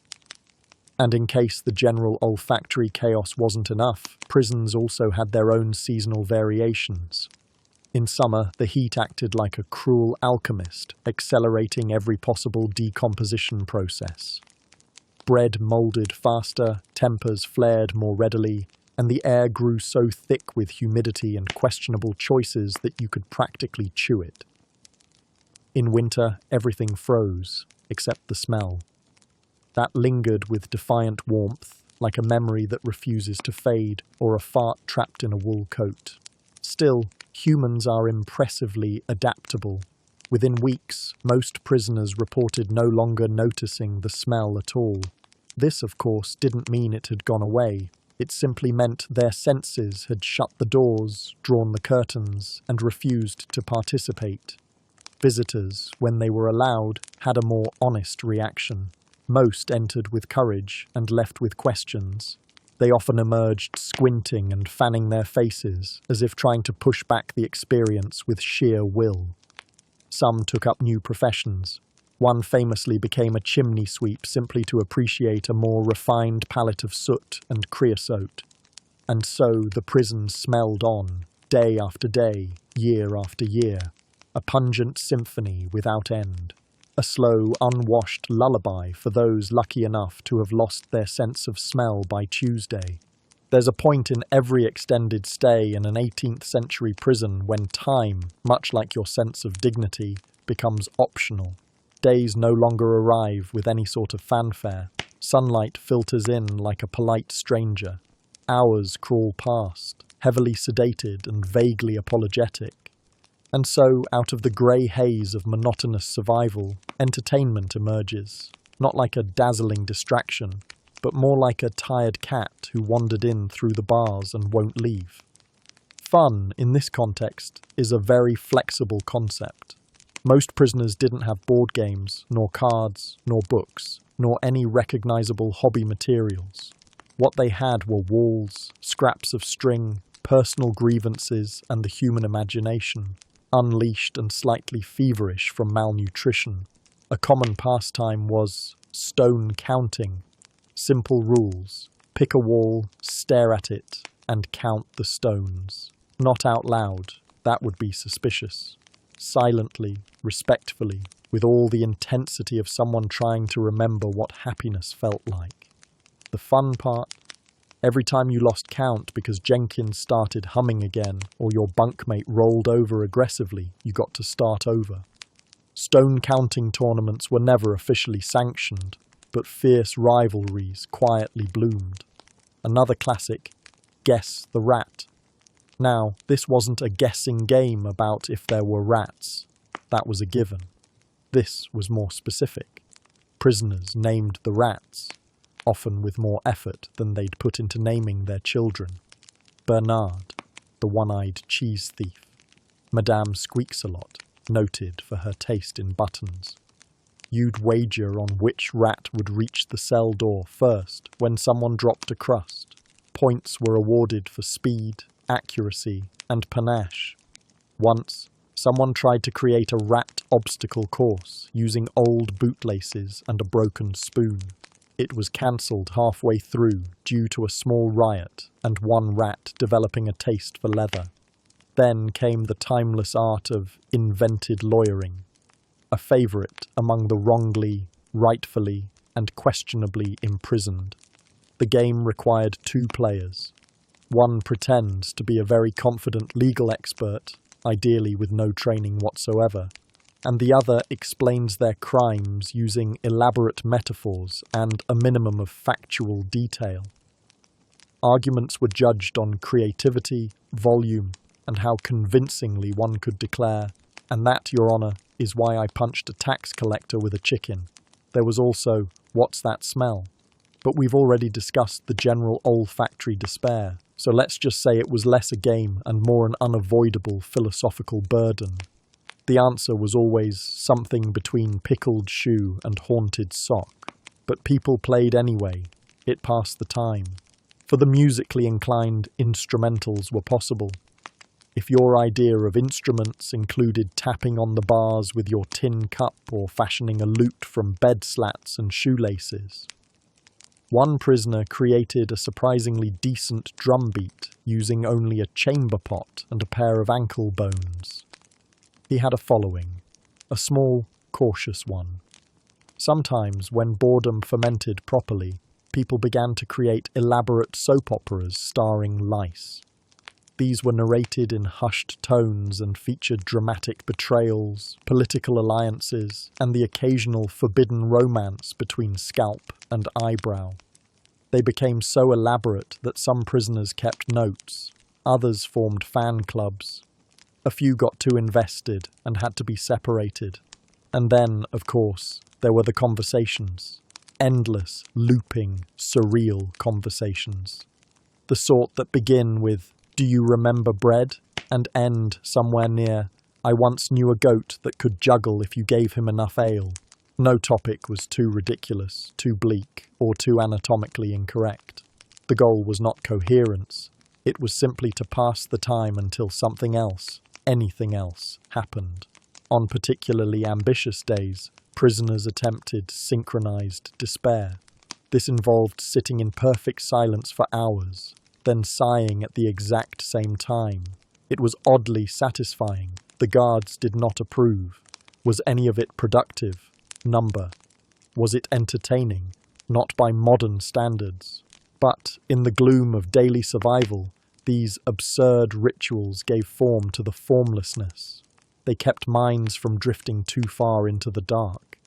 And in case the general olfactory chaos wasn't enough, prisons also had their own seasonal variations. In summer, the heat acted like a cruel alchemist, accelerating every possible decomposition process. Bread molded faster, tempers flared more readily, and the air grew so thick with humidity and questionable choices that you could practically chew it. In winter, everything froze, except the smell. That lingered with defiant warmth, like a memory that refuses to fade, or a fart trapped in a wool coat. Still, humans are impressively adaptable. Within weeks, most prisoners reported no longer noticing the smell at all. This, of course, didn't mean it had gone away. It simply meant their senses had shut the doors, drawn the curtains, and refused to participate. Visitors, when they were allowed, had a more honest reaction. Most entered with courage and left with questions. They often emerged squinting and fanning their faces, as if trying to push back the experience with sheer will. Some took up new professions. One famously became a chimney sweep simply to appreciate a more refined palette of soot and creosote. And so the prison smelled on, day after day, year after year, a pungent symphony without end. a slow, unwashed lullaby for those lucky enough to have lost their sense of smell by Tuesday. There's a point in every extended stay in an 18th century prison when time, much like your sense of dignity, becomes optional. Days no longer arrive with any sort of fanfare. Sunlight filters in like a polite stranger. Hours crawl past, heavily sedated and vaguely apologetic. And so, out of the grey haze of monotonous survival, entertainment emerges, not like a dazzling distraction, but more like a tired cat who wandered in through the bars and won't leave. Fun, in this context, is a very flexible concept. Most prisoners didn't have board games, nor cards, nor books, nor any recognizable hobby materials. What they had were walls, scraps of string, personal grievances, and the human imagination, unleashed and slightly feverish from malnutrition. A common pastime was stone counting. Simple rules: pick a wall, stare at it, and count the stones. Not out loud, that would be suspicious. Silently, respectfully, with all the intensity of someone trying to remember what happiness felt like. The fun part? Every time you lost count because Jenkins started humming again, or your bunkmate rolled over aggressively, you got to start over. Stone counting tournaments were never officially sanctioned, but fierce rivalries quietly bloomed. Another classic, guess the rat. Now, this wasn't a guessing game about if there were rats. That was a given. This was more specific. Prisoners named the rats, often with more effort than they'd put into naming their children. Bernard, the one-eyed cheese thief. Madame Squeaks-a-Lot, noted for her taste in buttons. You'd wager on which rat would reach the cell door first when someone dropped a crust. Points were awarded for speed, accuracy, and panache. Once, someone tried to create a rat obstacle course using old bootlaces and a broken spoon. It was cancelled halfway through due to a small riot and one rat developing a taste for leather. Then came the timeless art of invented lawyering, a favourite among the wrongly, rightfully, and questionably imprisoned. The game required 2 players. One pretends to be a very confident legal expert, ideally with no training whatsoever, and the other explains their crimes using elaborate metaphors and a minimum of factual detail. Arguments were judged on creativity, volume, and how convincingly one could declare, "And that, Your Honour, is why I punched a tax collector with a chicken." There was also, "What's that smell?" But we've already discussed the general olfactory despair, so let's just say it was less a game and more an unavoidable philosophical burden. The answer was always something between pickled shoe and haunted sock. But people played anyway. It passed the time. For the musically inclined, instrumentals were possible. If your idea of instruments included tapping on the bars with your tin cup or fashioning a lute from bed slats and shoelaces. One prisoner created a surprisingly decent drum beat using only a chamber pot and a pair of ankle bones. He had a following, a small, cautious one. Sometimes, when boredom fermented properly, people began to create elaborate soap operas starring lice. These were narrated in hushed tones and featured dramatic betrayals, political alliances, and the occasional forbidden romance between scalp and eyebrow. They became so elaborate that some prisoners kept notes, others formed fan clubs. A few got too invested and had to be separated. And then, of course, there were the conversations. Endless, looping, surreal conversations. The sort that begin with, "Do you remember bread?" and end somewhere near, "I once knew a goat that could juggle if you gave him enough ale." No topic was too ridiculous, too bleak, or too anatomically incorrect. The goal was not coherence. It was simply to pass the time until something else, anything else, happened. On particularly ambitious days, prisoners attempted synchronized despair. This involved sitting in perfect silence for hours, then sighing at the exact same time. It was oddly satisfying. The guards did not approve. Was any of it productive? number? Was it entertaining? Not by modern standards. But in the gloom of daily survival, these absurd rituals gave form to the formlessness. They kept minds from drifting too far into the dark.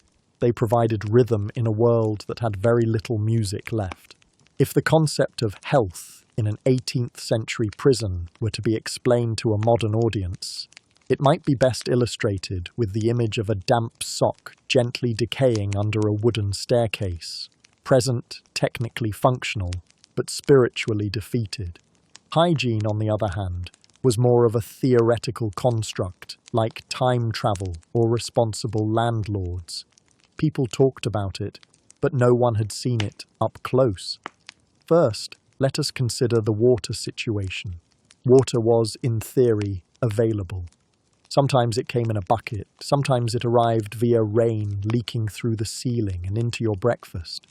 They provided rhythm in a world that had very little music left. If the concept of health in an 18th century prison were to be explained to a modern audience, it might be best illustrated with the image of a damp sock gently decaying under a wooden staircase, present, technically functional, but spiritually defeated. Hygiene, on the other hand, was more of a theoretical construct, like time travel or responsible landlords. People talked about it, but no one had seen it up close. First, let us consider the water situation. Water was, in theory, available. Sometimes it came in a bucket, sometimes it arrived via rain leaking through the ceiling and into your breakfast.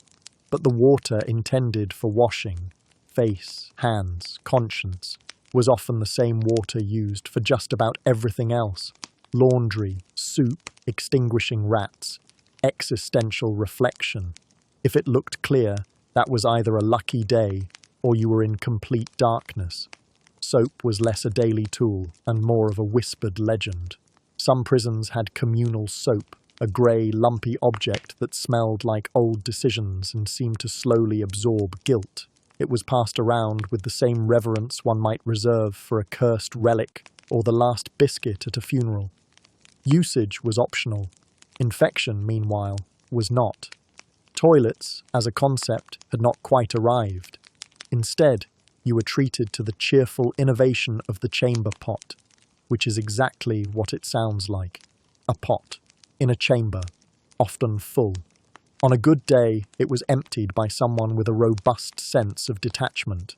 But the water intended for washing, face, hands, conscience, was often the same water used for just about everything else. Laundry, soup, extinguishing rats, existential reflection. If it looked clear, that was either a lucky day or you were in complete darkness. Soap was less a daily tool and more of a whispered legend. Some prisons had communal soap, a grey, lumpy object that smelled like old decisions and seemed to slowly absorb guilt. It was passed around with the same reverence one might reserve for a cursed relic or the last biscuit at a funeral. Usage was optional. Infection, meanwhile, was not. Toilets, as a concept, had not quite arrived. Instead, you were treated to the cheerful innovation of the chamber pot, which is exactly what it sounds like. A pot, in a chamber, often full. On a good day, it was emptied by someone with a robust sense of detachment.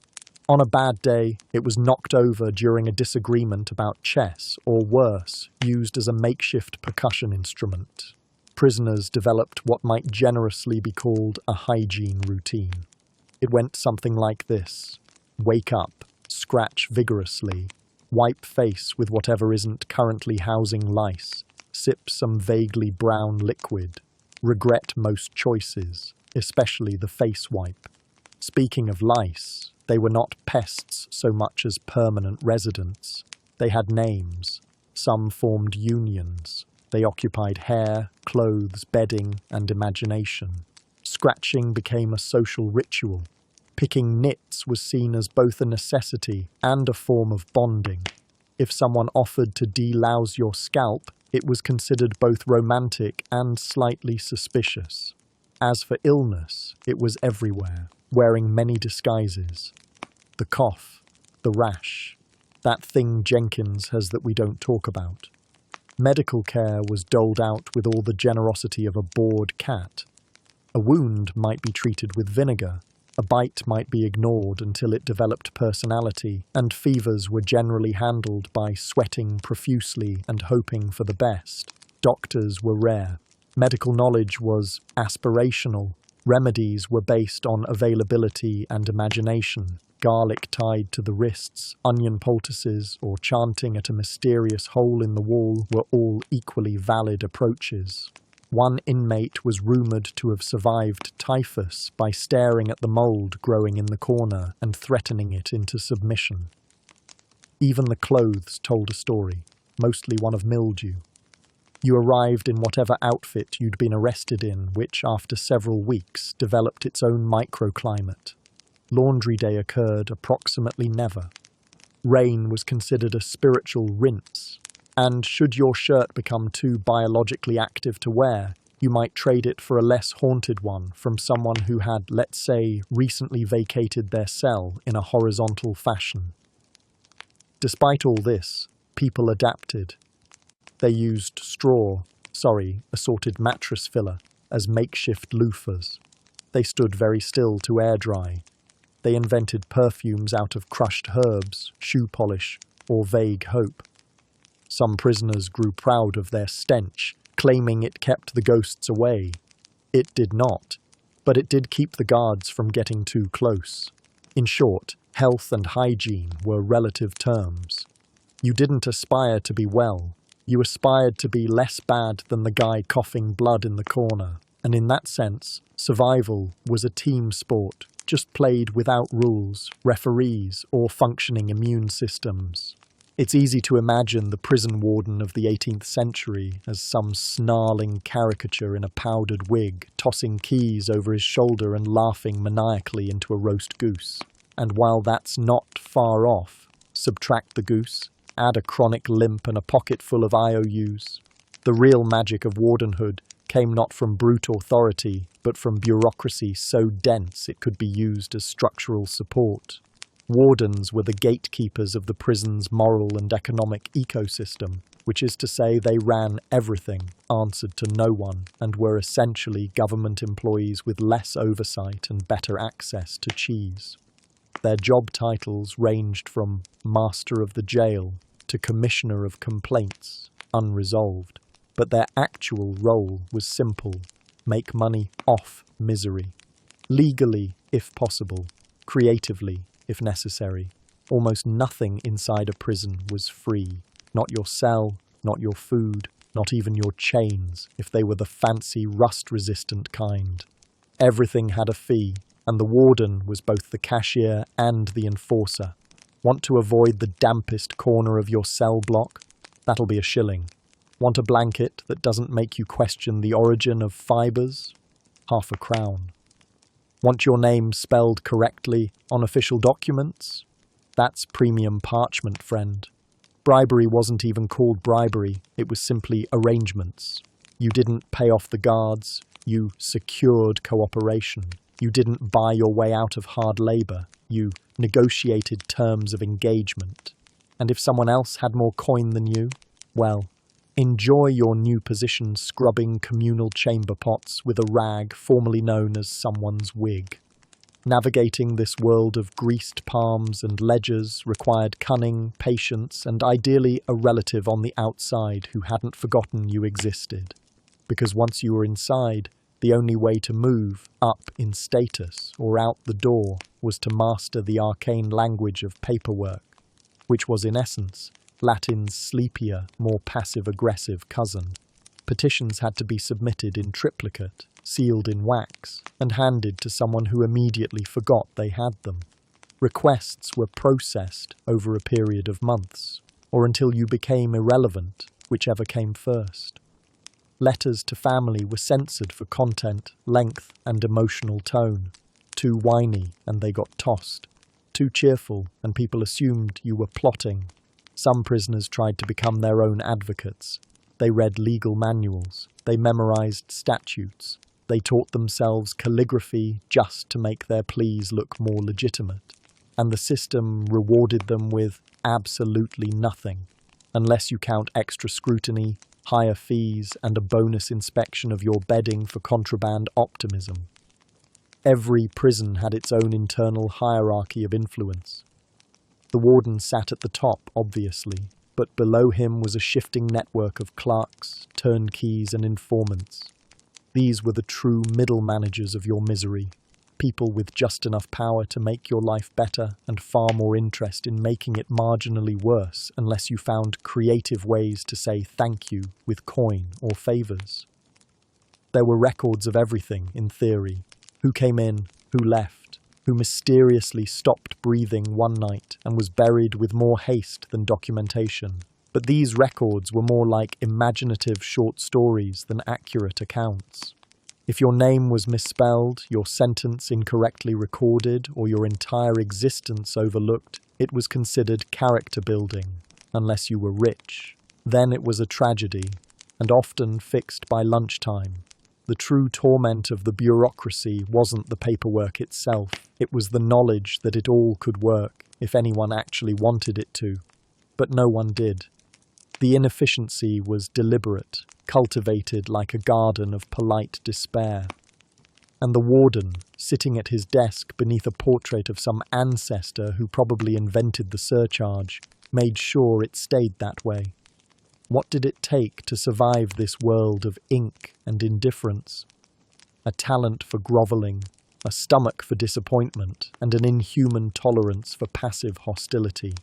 On a bad day, it was knocked over during a disagreement about chess, or worse, used as a makeshift percussion instrument. Prisoners developed what might generously be called a hygiene routine. It went something like this. Wake up, scratch vigorously, wipe face with whatever isn't currently housing lice, sip some vaguely brown liquid, regret most choices, especially the face wipe. Speaking of lice, they were not pests so much as permanent residents. They had names. Some formed unions. They occupied hair, clothes, bedding, and imagination. Scratching became a social ritual. Picking nits was seen as both a necessity and a form of bonding. If someone offered to delouse your scalp, it was considered both romantic and slightly suspicious. As for illness, it was everywhere, wearing many disguises. The cough, the rash, that thing Jenkins has that we don't talk about. Medical care was doled out with all the generosity of a bored cat. A wound might be treated with vinegar. A bite might be ignored until it developed personality, and fevers were generally handled by sweating profusely and hoping for the best. Doctors were rare. Medical knowledge was aspirational. Remedies were based on availability and imagination. Garlic tied to the wrists, onion poultices, or chanting at a mysterious hole in the wall were all equally valid approaches. One inmate was rumoured to have survived typhus by staring at the mould growing in the corner and threatening it into submission. Even the clothes told a story, mostly one of mildew. You arrived in whatever outfit you'd been arrested in, which, after several weeks, developed its own microclimate. Laundry day occurred approximately never. Rain was considered a spiritual rinse. And should your shirt become too biologically active to wear, you might trade it for a less haunted one from someone who had, let's say, recently vacated their cell in a horizontal fashion. Despite all this, people adapted. They used assorted mattress filler, as makeshift loofahs. They stood very still to air dry. They invented perfumes out of crushed herbs, shoe polish, or vague hope. Some prisoners grew proud of their stench, claiming it kept the ghosts away. It did not, but it did keep the guards from getting too close. In short, health and hygiene were relative terms. You didn't aspire to be well, You aspired to be less bad than the guy coughing blood in the corner, and in that sense, survival was a team sport, just played without rules, referees, or functioning immune systems. It's easy to imagine the prison warden of the 18th century as some snarling caricature in a powdered wig, tossing keys over his shoulder and laughing maniacally into a roast goose. And while that's not far off, subtract the goose, add a chronic limp and a pocket full of IOUs. The real magic of wardenhood came not from brute authority, but from bureaucracy so dense it could be used as structural support. Wardens were the gatekeepers of the prison's moral and economic ecosystem, which is to say they ran everything, answered to no one, and were essentially government employees with less oversight and better access to cheese. Their job titles ranged from Master of the Jail to Commissioner of Complaints, unresolved. But their actual role was simple: make money off misery. Legally, if possible. Creatively, if necessary. Almost nothing inside a prison was free. Not your cell, not your food, not even your chains, if they were the fancy rust-resistant kind. Everything had a fee, and the warden was both the cashier and the enforcer. Want to avoid the dampest corner of your cell block? That'll be a shilling. Want a blanket that doesn't make you question the origin of fibers? Half a crown. Want your name spelled correctly on official documents? That's premium parchment, friend. Bribery wasn't even called bribery, it was simply arrangements. You didn't pay off the guards, you secured cooperation. You didn't buy your way out of hard labor, you negotiated terms of engagement. And if someone else had more coin than you, well, enjoy your new position scrubbing communal chamber pots with a rag formerly known as someone's wig. Navigating this world of greased palms and ledgers required cunning, patience, and ideally a relative on the outside who hadn't forgotten you existed. Because once you were inside, the only way to move up in status or out the door was to master the arcane language of paperwork, which was in essence Latin's sleepier, more passive-aggressive cousin. Petitions had to be submitted in triplicate, sealed in wax, and handed to someone who immediately forgot they had them. Requests were processed over a period of months, or until you became irrelevant, whichever came first. Letters to family were censored for content, length, and emotional tone. Too whiny, and they got tossed. Too cheerful, and people assumed you were plotting. Some prisoners tried to become their own advocates. They read legal manuals. They memorized statutes. They taught themselves calligraphy just to make their pleas look more legitimate. And the system rewarded them with absolutely nothing, unless you count extra scrutiny, higher fees, and a bonus inspection of your bedding for contraband optimism. Every prison had its own internal hierarchy of influence. The warden sat at the top, obviously, but below him was a shifting network of clerks, turnkeys, and informants. These were the true middle managers of your misery, people with just enough power to make your life better and far more interest in making it marginally worse unless you found creative ways to say thank you with coin or favors. There were records of everything, in theory. Who came in, who left, who mysteriously stopped breathing one night and was buried with more haste than documentation. But these records were more like imaginative short stories than accurate accounts. If your name was misspelled, your sentence incorrectly recorded, or your entire existence overlooked, it was considered character building, unless you were rich. Then it was a tragedy, and often fixed by lunchtime. The true torment of the bureaucracy wasn't the paperwork itself, it was the knowledge that it all could work, if anyone actually wanted it to. But no one did. The inefficiency was deliberate, cultivated like a garden of polite despair. And the warden, sitting at his desk beneath a portrait of some ancestor who probably invented the surcharge, made sure it stayed that way. What did it take to survive this world of ink and indifference? A talent for grovelling, a stomach for disappointment, and an inhuman tolerance for passive hostility.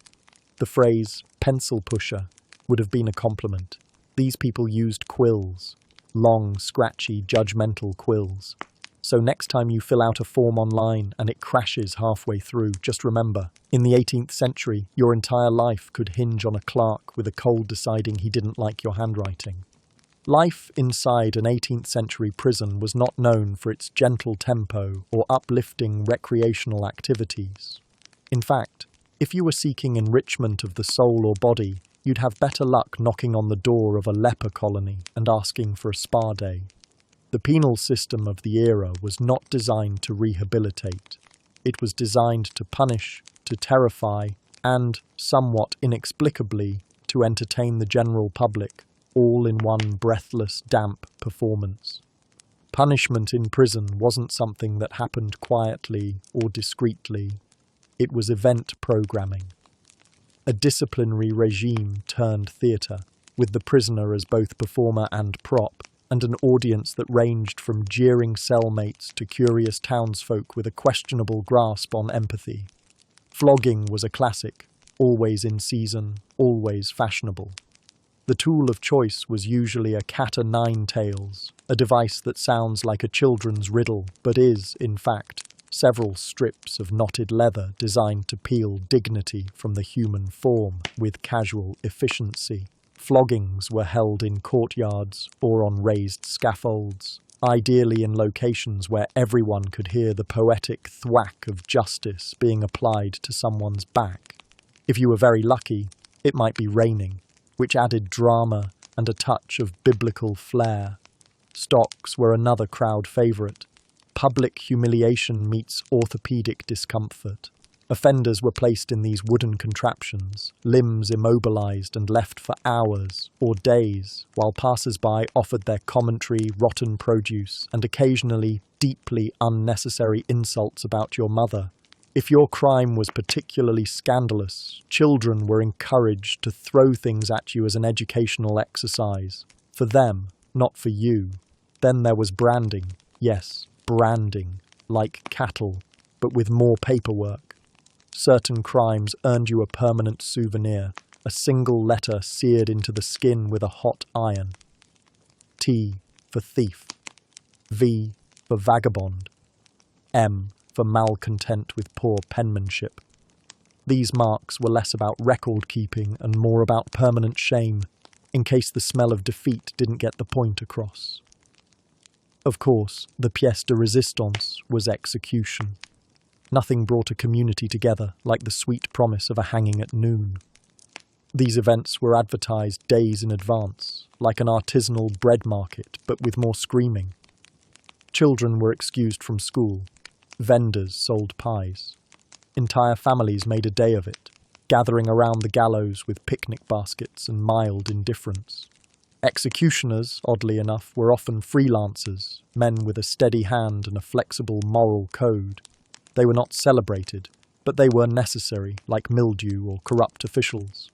The phrase, pencil pusher, would have been a compliment. These people used quills, long, scratchy, judgmental quills. So next time you fill out a form online and it crashes halfway through, just remember, in the 18th century, your entire life could hinge on a clerk with a cold deciding he didn't like your handwriting. Life inside an 18th century prison was not known for its gentle tempo or uplifting recreational activities. In fact, if you were seeking enrichment of the soul or body, you'd have better luck knocking on the door of a leper colony and asking for a spa day. The penal system of the era was not designed to rehabilitate. It was designed to punish, to terrify, and, somewhat inexplicably, to entertain the general public, all in one breathless, damp performance. Punishment in prison wasn't something that happened quietly or discreetly. It was event programming. A disciplinary regime turned theatre, with the prisoner as both performer and prop, and an audience that ranged from jeering cellmates to curious townsfolk with a questionable grasp on empathy. Flogging was a classic, always in season, always fashionable. The tool of choice was usually a cat-o'-nine-tails, a device that sounds like a children's riddle, but is, in fact, several strips of knotted leather designed to peel dignity from the human form with casual efficiency. Floggings were held in courtyards or on raised scaffolds, ideally in locations where everyone could hear the poetic thwack of justice being applied to someone's back. If you were very lucky, it might be raining, which added drama and a touch of biblical flair. Stocks were another crowd favourite. Public humiliation meets orthopedic discomfort. Offenders were placed in these wooden contraptions, limbs immobilized and left for hours or days, while passers-by offered their commentary, rotten produce, and occasionally deeply unnecessary insults about your mother. If your crime was particularly scandalous, children were encouraged to throw things at you as an educational exercise. For them, not for you. Then there was branding. Yes, branding, like cattle, but with more paperwork. Certain crimes earned you a permanent souvenir, a single letter seared into the skin with a hot iron. T for thief, V for vagabond, M for malcontent with poor penmanship. These marks were less about record-keeping and more about permanent shame, in case the smell of defeat didn't get the point across. Of course, the pièce de résistance was execution. Nothing brought a community together like the sweet promise of a hanging at noon. These events were advertised days in advance, like an artisanal bread market, but with more screaming. Children were excused from school. Vendors sold pies. Entire families made a day of it, gathering around the gallows with picnic baskets and mild indifference. Executioners, oddly enough, were often freelancers, men with a steady hand and a flexible moral code. They were not celebrated, but they were necessary, like mildew or corrupt officials.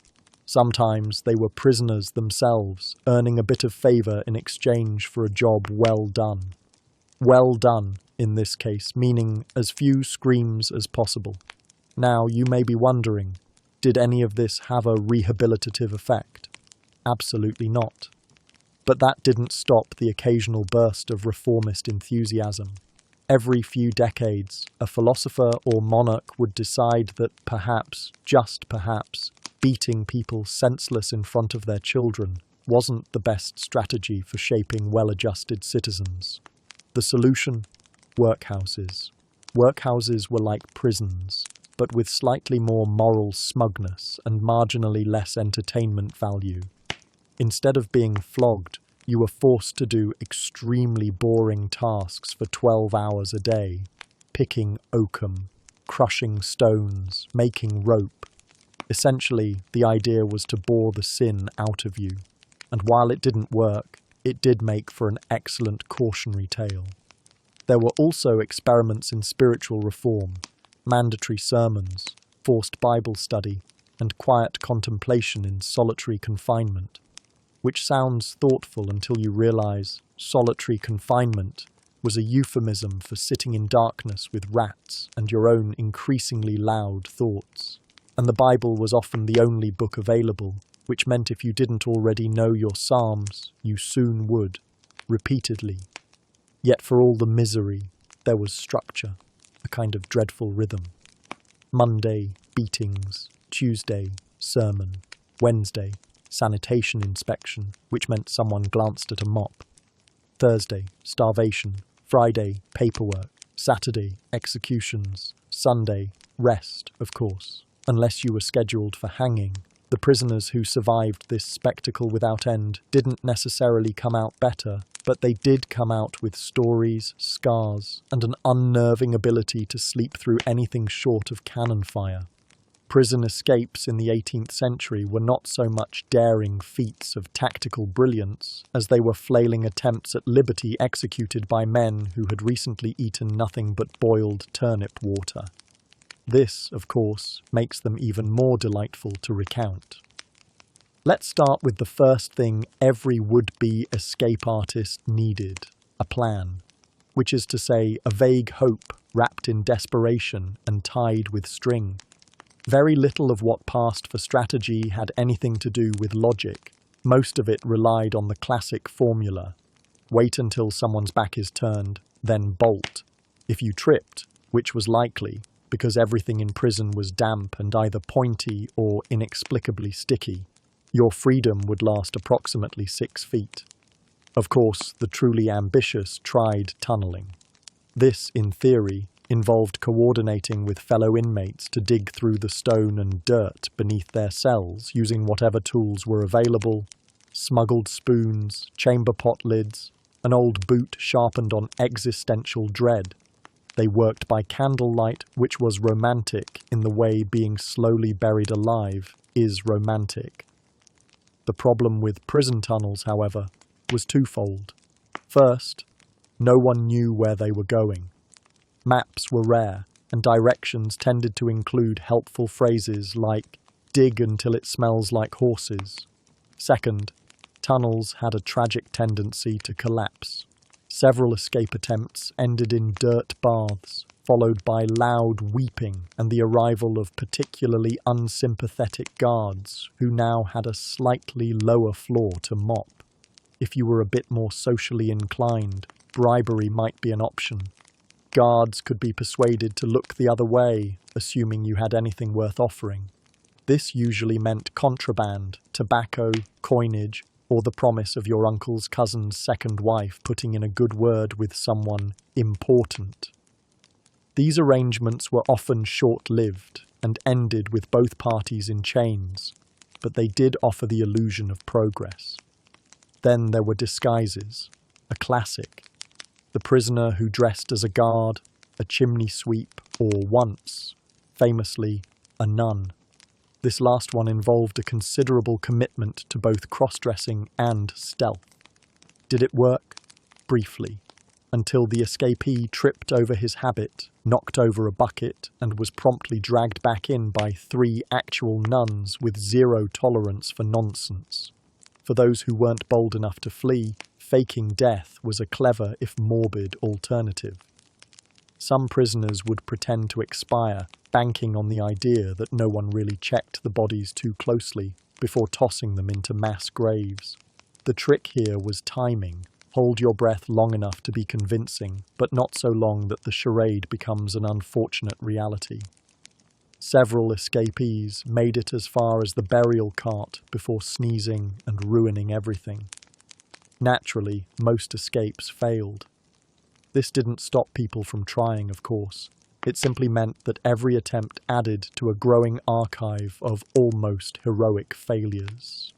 Sometimes they were prisoners themselves, earning a bit of favour in exchange for a job well done. Well done, in this case, meaning as few screams as possible. Now you may be wondering, did any of this have a rehabilitative effect? Absolutely not. But that didn't stop the occasional burst of reformist enthusiasm. Every few decades, a philosopher or monarch would decide that perhaps, just perhaps, beating people senseless in front of their children wasn't the best strategy for shaping well-adjusted citizens. The solution? Workhouses. Workhouses were like prisons, but with slightly more moral smugness and marginally less entertainment value. Instead of being flogged, you were forced to do extremely boring tasks for 12 hours a day, picking oakum, crushing stones, making rope. Essentially, the idea was to bore the sin out of you, and while it didn't work, it did make for an excellent cautionary tale. There were also experiments in spiritual reform, mandatory sermons, forced Bible study, and quiet contemplation in solitary confinement. Which sounds thoughtful until you realize solitary confinement was a euphemism for sitting in darkness with rats and your own increasingly loud thoughts. And the Bible was often the only book available, which meant if you didn't already know your psalms, you soon would, repeatedly. Yet for all the misery, there was structure, a kind of dreadful rhythm. Monday, beatings. Tuesday, sermon. Wednesday, sanitation inspection, which meant someone glanced at a mop. Thursday, starvation. Friday, paperwork. Saturday, executions. Sunday, rest, of course, unless you were scheduled for hanging. The prisoners who survived this spectacle without end didn't necessarily come out better, but they did come out with stories, scars, and an unnerving ability to sleep through anything short of cannon fire. Prison escapes in the 18th century were not so much daring feats of tactical brilliance as they were flailing attempts at liberty executed by men who had recently eaten nothing but boiled turnip water. This, of course, makes them even more delightful to recount. Let's start with the first thing every would-be escape artist needed, a plan, which is to say, a vague hope wrapped in desperation and tied with string. Very little of what passed for strategy had anything to do with logic. Most of it relied on the classic formula. Wait until someone's back is turned, then bolt. If you tripped, which was likely, because everything in prison was damp and either pointy or inexplicably sticky, your freedom would last approximately 6 feet. Of course, the truly ambitious tried tunneling. This, in theory, involved coordinating with fellow inmates to dig through the stone and dirt beneath their cells using whatever tools were available: smuggled spoons, chamber pot lids, an old boot sharpened on existential dread. They worked by candlelight, which was romantic in the way being slowly buried alive is romantic. The problem with prison tunnels, however, was twofold. First, no one knew where they were going. Maps were rare, and directions tended to include helpful phrases like, "dig until it smells like horses." Second, tunnels had a tragic tendency to collapse. Several escape attempts ended in dirt baths, followed by loud weeping and the arrival of particularly unsympathetic guards who now had a slightly lower floor to mop. If you were a bit more socially inclined, bribery might be an option. Guards could be persuaded to look the other way, assuming you had anything worth offering. This usually meant contraband, tobacco, coinage, or the promise of your uncle's cousin's second wife putting in a good word with someone important. These arrangements were often short-lived and ended with both parties in chains, but they did offer the illusion of progress. Then there were disguises, a classic. The prisoner who dressed as a guard, a chimney sweep, or once, famously, a nun. This last one involved a considerable commitment to both cross-dressing and stealth. Did it work? Briefly, until the escapee tripped over his habit, knocked over a bucket, and was promptly dragged back in by 3 actual nuns with zero tolerance for nonsense. For those who weren't bold enough to flee, faking death was a clever, if morbid, alternative. Some prisoners would pretend to expire, banking on the idea that no one really checked the bodies too closely before tossing them into mass graves. The trick here was timing. Hold your breath long enough to be convincing, but not so long that the charade becomes an unfortunate reality. Several escapees made it as far as the burial cart before sneezing and ruining everything. Naturally, most escapes failed. This didn't stop people from trying, of course. It simply meant that every attempt added to a growing archive of almost heroic failures.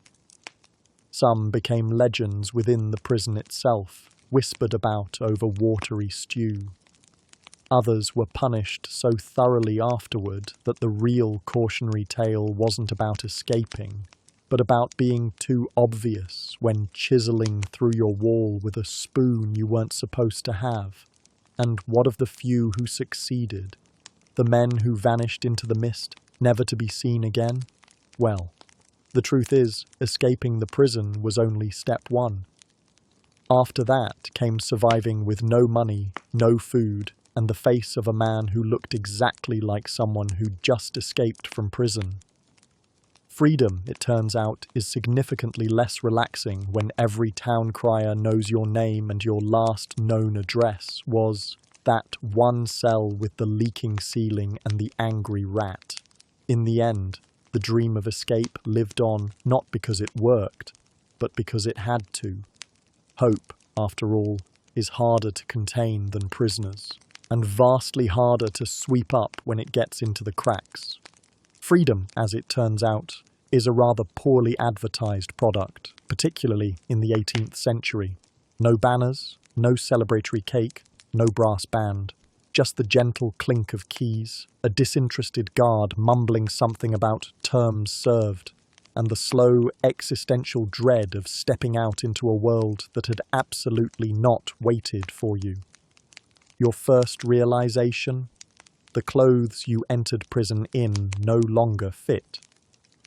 Some became legends within the prison itself, whispered about over watery stew. Others were punished so thoroughly afterward that the real cautionary tale wasn't about escaping, but about being too obvious when chiseling through your wall with a spoon you weren't supposed to have. And what of the few who succeeded? The men who vanished into the mist, never to be seen again? Well, the truth is, escaping the prison was only step 1. After that came surviving with no money, no food, and the face of a man who looked exactly like someone who'd just escaped from prison. Freedom, it turns out, is significantly less relaxing when every town crier knows your name and your last known address was that one cell with the leaking ceiling and the angry rat. In the end, the dream of escape lived on not because it worked, but because it had to. Hope, after all, is harder to contain than prisoners, and vastly harder to sweep up when it gets into the cracks. Freedom, as it turns out, is a rather poorly advertised product, particularly in the 18th century. No banners, no celebratory cake, no brass band, just the gentle clink of keys, a disinterested guard mumbling something about terms served, and the slow existential dread of stepping out into a world that had absolutely not waited for you. Your first realization? The clothes you entered prison in no longer fit.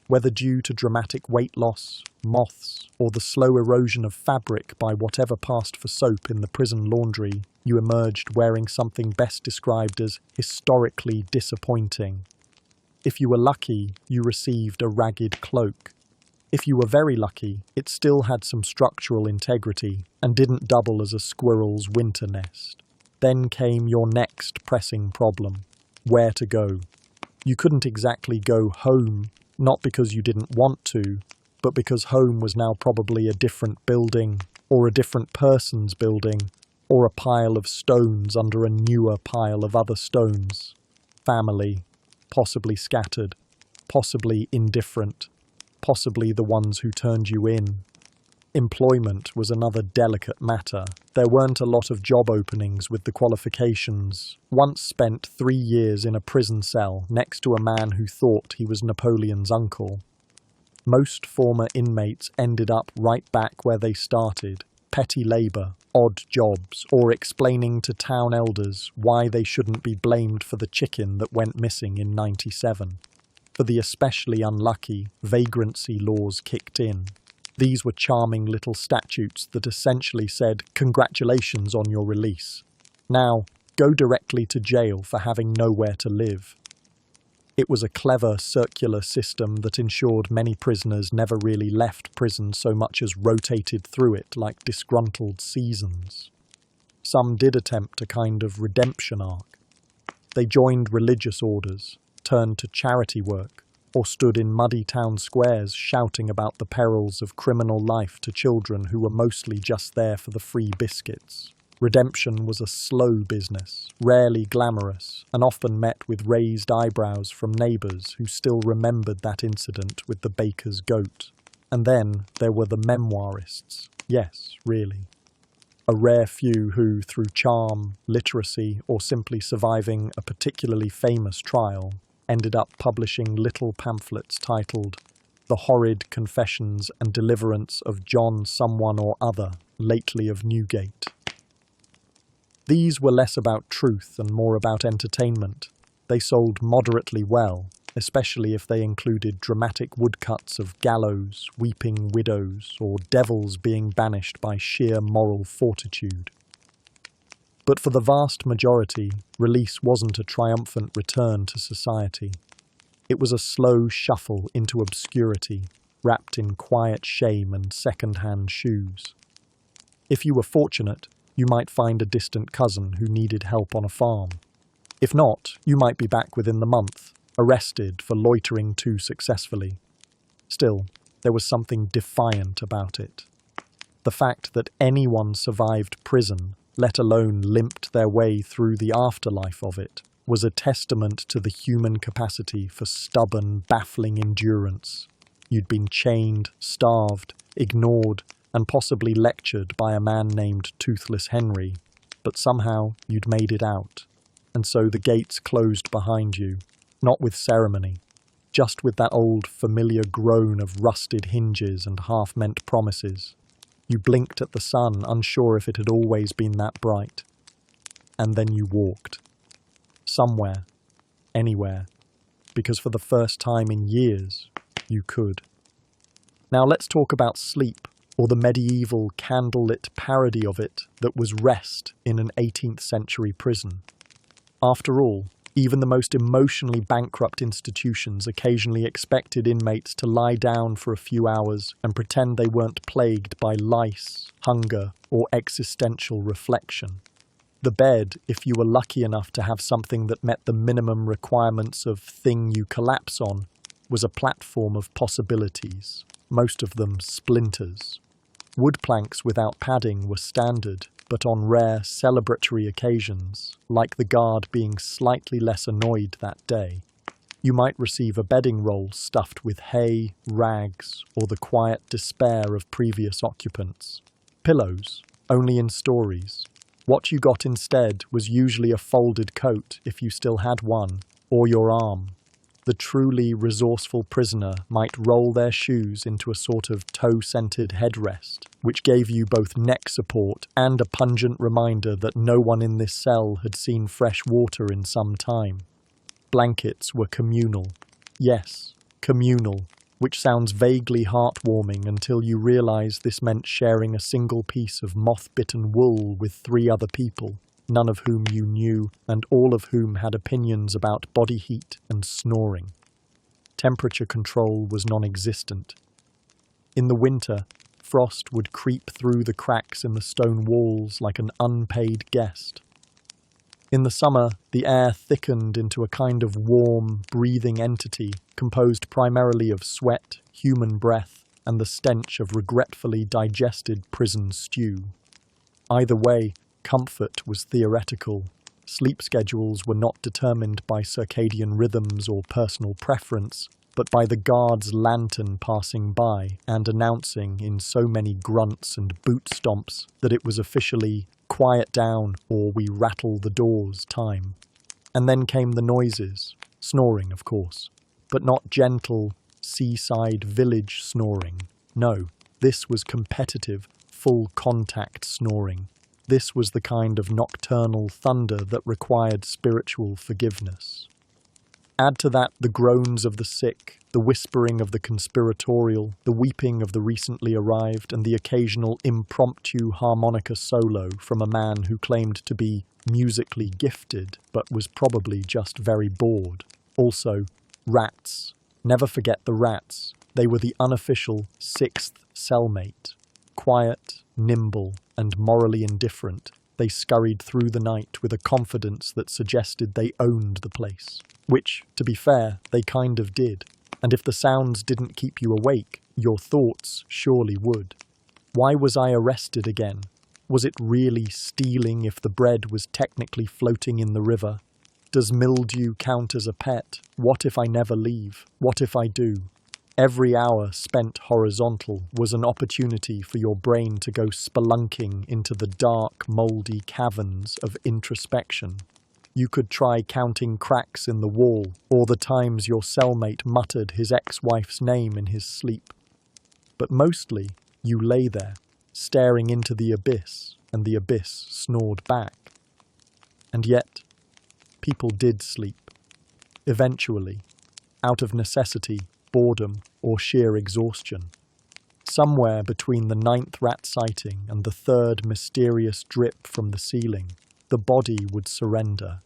Whether due to dramatic weight loss, moths, or the slow erosion of fabric by whatever passed for soap in the prison laundry, you emerged wearing something best described as historically disappointing. If you were lucky, you received a ragged cloak. If you were very lucky, it still had some structural integrity and didn't double as a squirrel's winter nest. Then came your next pressing problem: where to go. You couldn't exactly go home, not because you didn't want to, but because home was now probably a different building, or a different person's building, or a pile of stones under a newer pile of other stones. Family, possibly scattered, possibly indifferent, possibly the ones who turned you in. Employment was another delicate matter. There weren't a lot of job openings with the qualifications. Once spent 3 years in a prison cell next to a man who thought he was Napoleon's uncle. Most former inmates ended up right back where they started: petty labour, odd jobs, or explaining to town elders why they shouldn't be blamed for the chicken that went missing in '97. For the especially unlucky, vagrancy laws kicked in. These were charming little statutes that essentially said, "Congratulations on your release. Now, go directly to jail for having nowhere to live." It was a clever circular system that ensured many prisoners never really left prison so much as rotated through it like disgruntled seasons. Some did attempt a kind of redemption arc. They joined religious orders, turned to charity work, or stood in muddy town squares shouting about the perils of criminal life to children who were mostly just there for the free biscuits. Redemption was a slow business, rarely glamorous, and often met with raised eyebrows from neighbours who still remembered that incident with the baker's goat. And then there were the memoirists. Yes, really. A rare few who, through charm, literacy, or simply surviving a particularly famous trial, ended up publishing little pamphlets titled "The Horrid Confessions and Deliverance of John Someone or Other, lately of Newgate." These were less about truth and more about entertainment. They sold moderately well, especially if they included dramatic woodcuts of gallows, weeping widows, or devils being banished by sheer moral fortitude. But for the vast majority, release wasn't a triumphant return to society. It was a slow shuffle into obscurity, wrapped in quiet shame and second-hand shoes. If you were fortunate, you might find a distant cousin who needed help on a farm. If not, you might be back within the month, arrested for loitering too successfully. Still, there was something defiant about it. The fact that anyone survived prison, let alone limped their way through the afterlife of it, was a testament to the human capacity for stubborn, baffling endurance. You'd been chained, starved, ignored, and possibly lectured by a man named Toothless Henry, but somehow you'd made it out. And so the gates closed behind you, not with ceremony, just with that old familiar groan of rusted hinges and half-meant promises. You blinked at the sun, unsure if it had always been that bright. And then you walked. Somewhere. Anywhere. Because for the first time in years, you could. Now let's talk about sleep, or the medieval candlelit parody of it that was rest in an 18th century prison. After all, Even the most emotionally bankrupt institutions occasionally expected inmates to lie down for a few hours and pretend they weren't plagued by lice, hunger, or existential reflection. The bed, if you were lucky enough to have something that met the minimum requirements of thing you collapse on, was a platform of possibilities, most of them splinters. Wood planks without padding were standard, but on rare celebratory occasions, like the guard being slightly less annoyed that day, you might receive a bedding roll stuffed with hay, rags, or the quiet despair of previous occupants. Pillows, only in stories. What you got instead was usually a folded coat, if you still had one, or your arm. The truly resourceful prisoner might roll their shoes into a sort of toe-scented headrest, which gave you both neck support and a pungent reminder that no one in this cell had seen fresh water in some time. Blankets were communal. Yes, communal, which sounds vaguely heartwarming until you realize this meant sharing a single piece of moth-bitten wool with 3 other people, none of whom you knew, and all of whom had opinions about body heat and snoring. Temperature control was non-existent. In the winter, frost would creep through the cracks in the stone walls like an unpaid guest. In the summer, the air thickened into a kind of warm, breathing entity composed primarily of sweat, human breath, and the stench of regretfully digested prison stew. Either way, comfort was theoretical. Sleep schedules were not determined by circadian rhythms or personal preference, but by the guard's lantern passing by and announcing in so many grunts and boot stomps that it was officially quiet down or we rattle the doors time. And then came the noises, snoring of course, but not gentle, seaside village snoring. No, this was competitive, full contact snoring. This was the kind of nocturnal thunder that required spiritual forgiveness. Add to that the groans of the sick, the whispering of the conspiratorial, the weeping of the recently arrived, and the occasional impromptu harmonica solo from a man who claimed to be musically gifted, but was probably just very bored. Also, rats. Never forget the rats. They were the unofficial 6th cellmate. Quiet, nimble, and morally indifferent, they scurried through the night with a confidence that suggested they owned the place. Which, to be fair, they kind of did. And if the sounds didn't keep you awake, your thoughts surely would. Why was I arrested again? Was it really stealing if the bread was technically floating in the river? Does mildew count as a pet? What if I never leave? What if I do? Every hour spent horizontal was an opportunity for your brain to go spelunking into the dark, mouldy caverns of introspection. You could try counting cracks in the wall, or the times your cellmate muttered his ex-wife's name in his sleep. But mostly, you lay there, staring into the abyss, and the abyss snored back. And yet, people did sleep. Eventually, out of necessity, boredom, or sheer exhaustion. Somewhere between the 9th rat sighting and the 3rd mysterious drip from the ceiling, the body would surrender.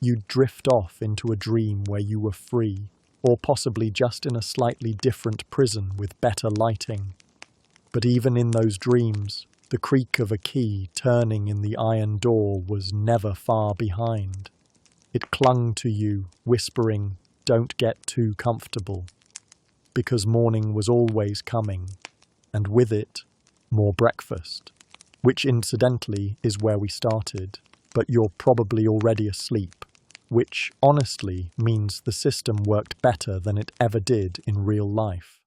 You'd drift off into a dream where you were free, or possibly just in a slightly different prison with better lighting. But even in those dreams, the creak of a key turning in the iron door was never far behind. It clung to you, whispering, "Don't get too comfortable." Because morning was always coming, and with it, more breakfast, which incidentally is where we started, but you're probably already asleep, which honestly means the system worked better than it ever did in real life.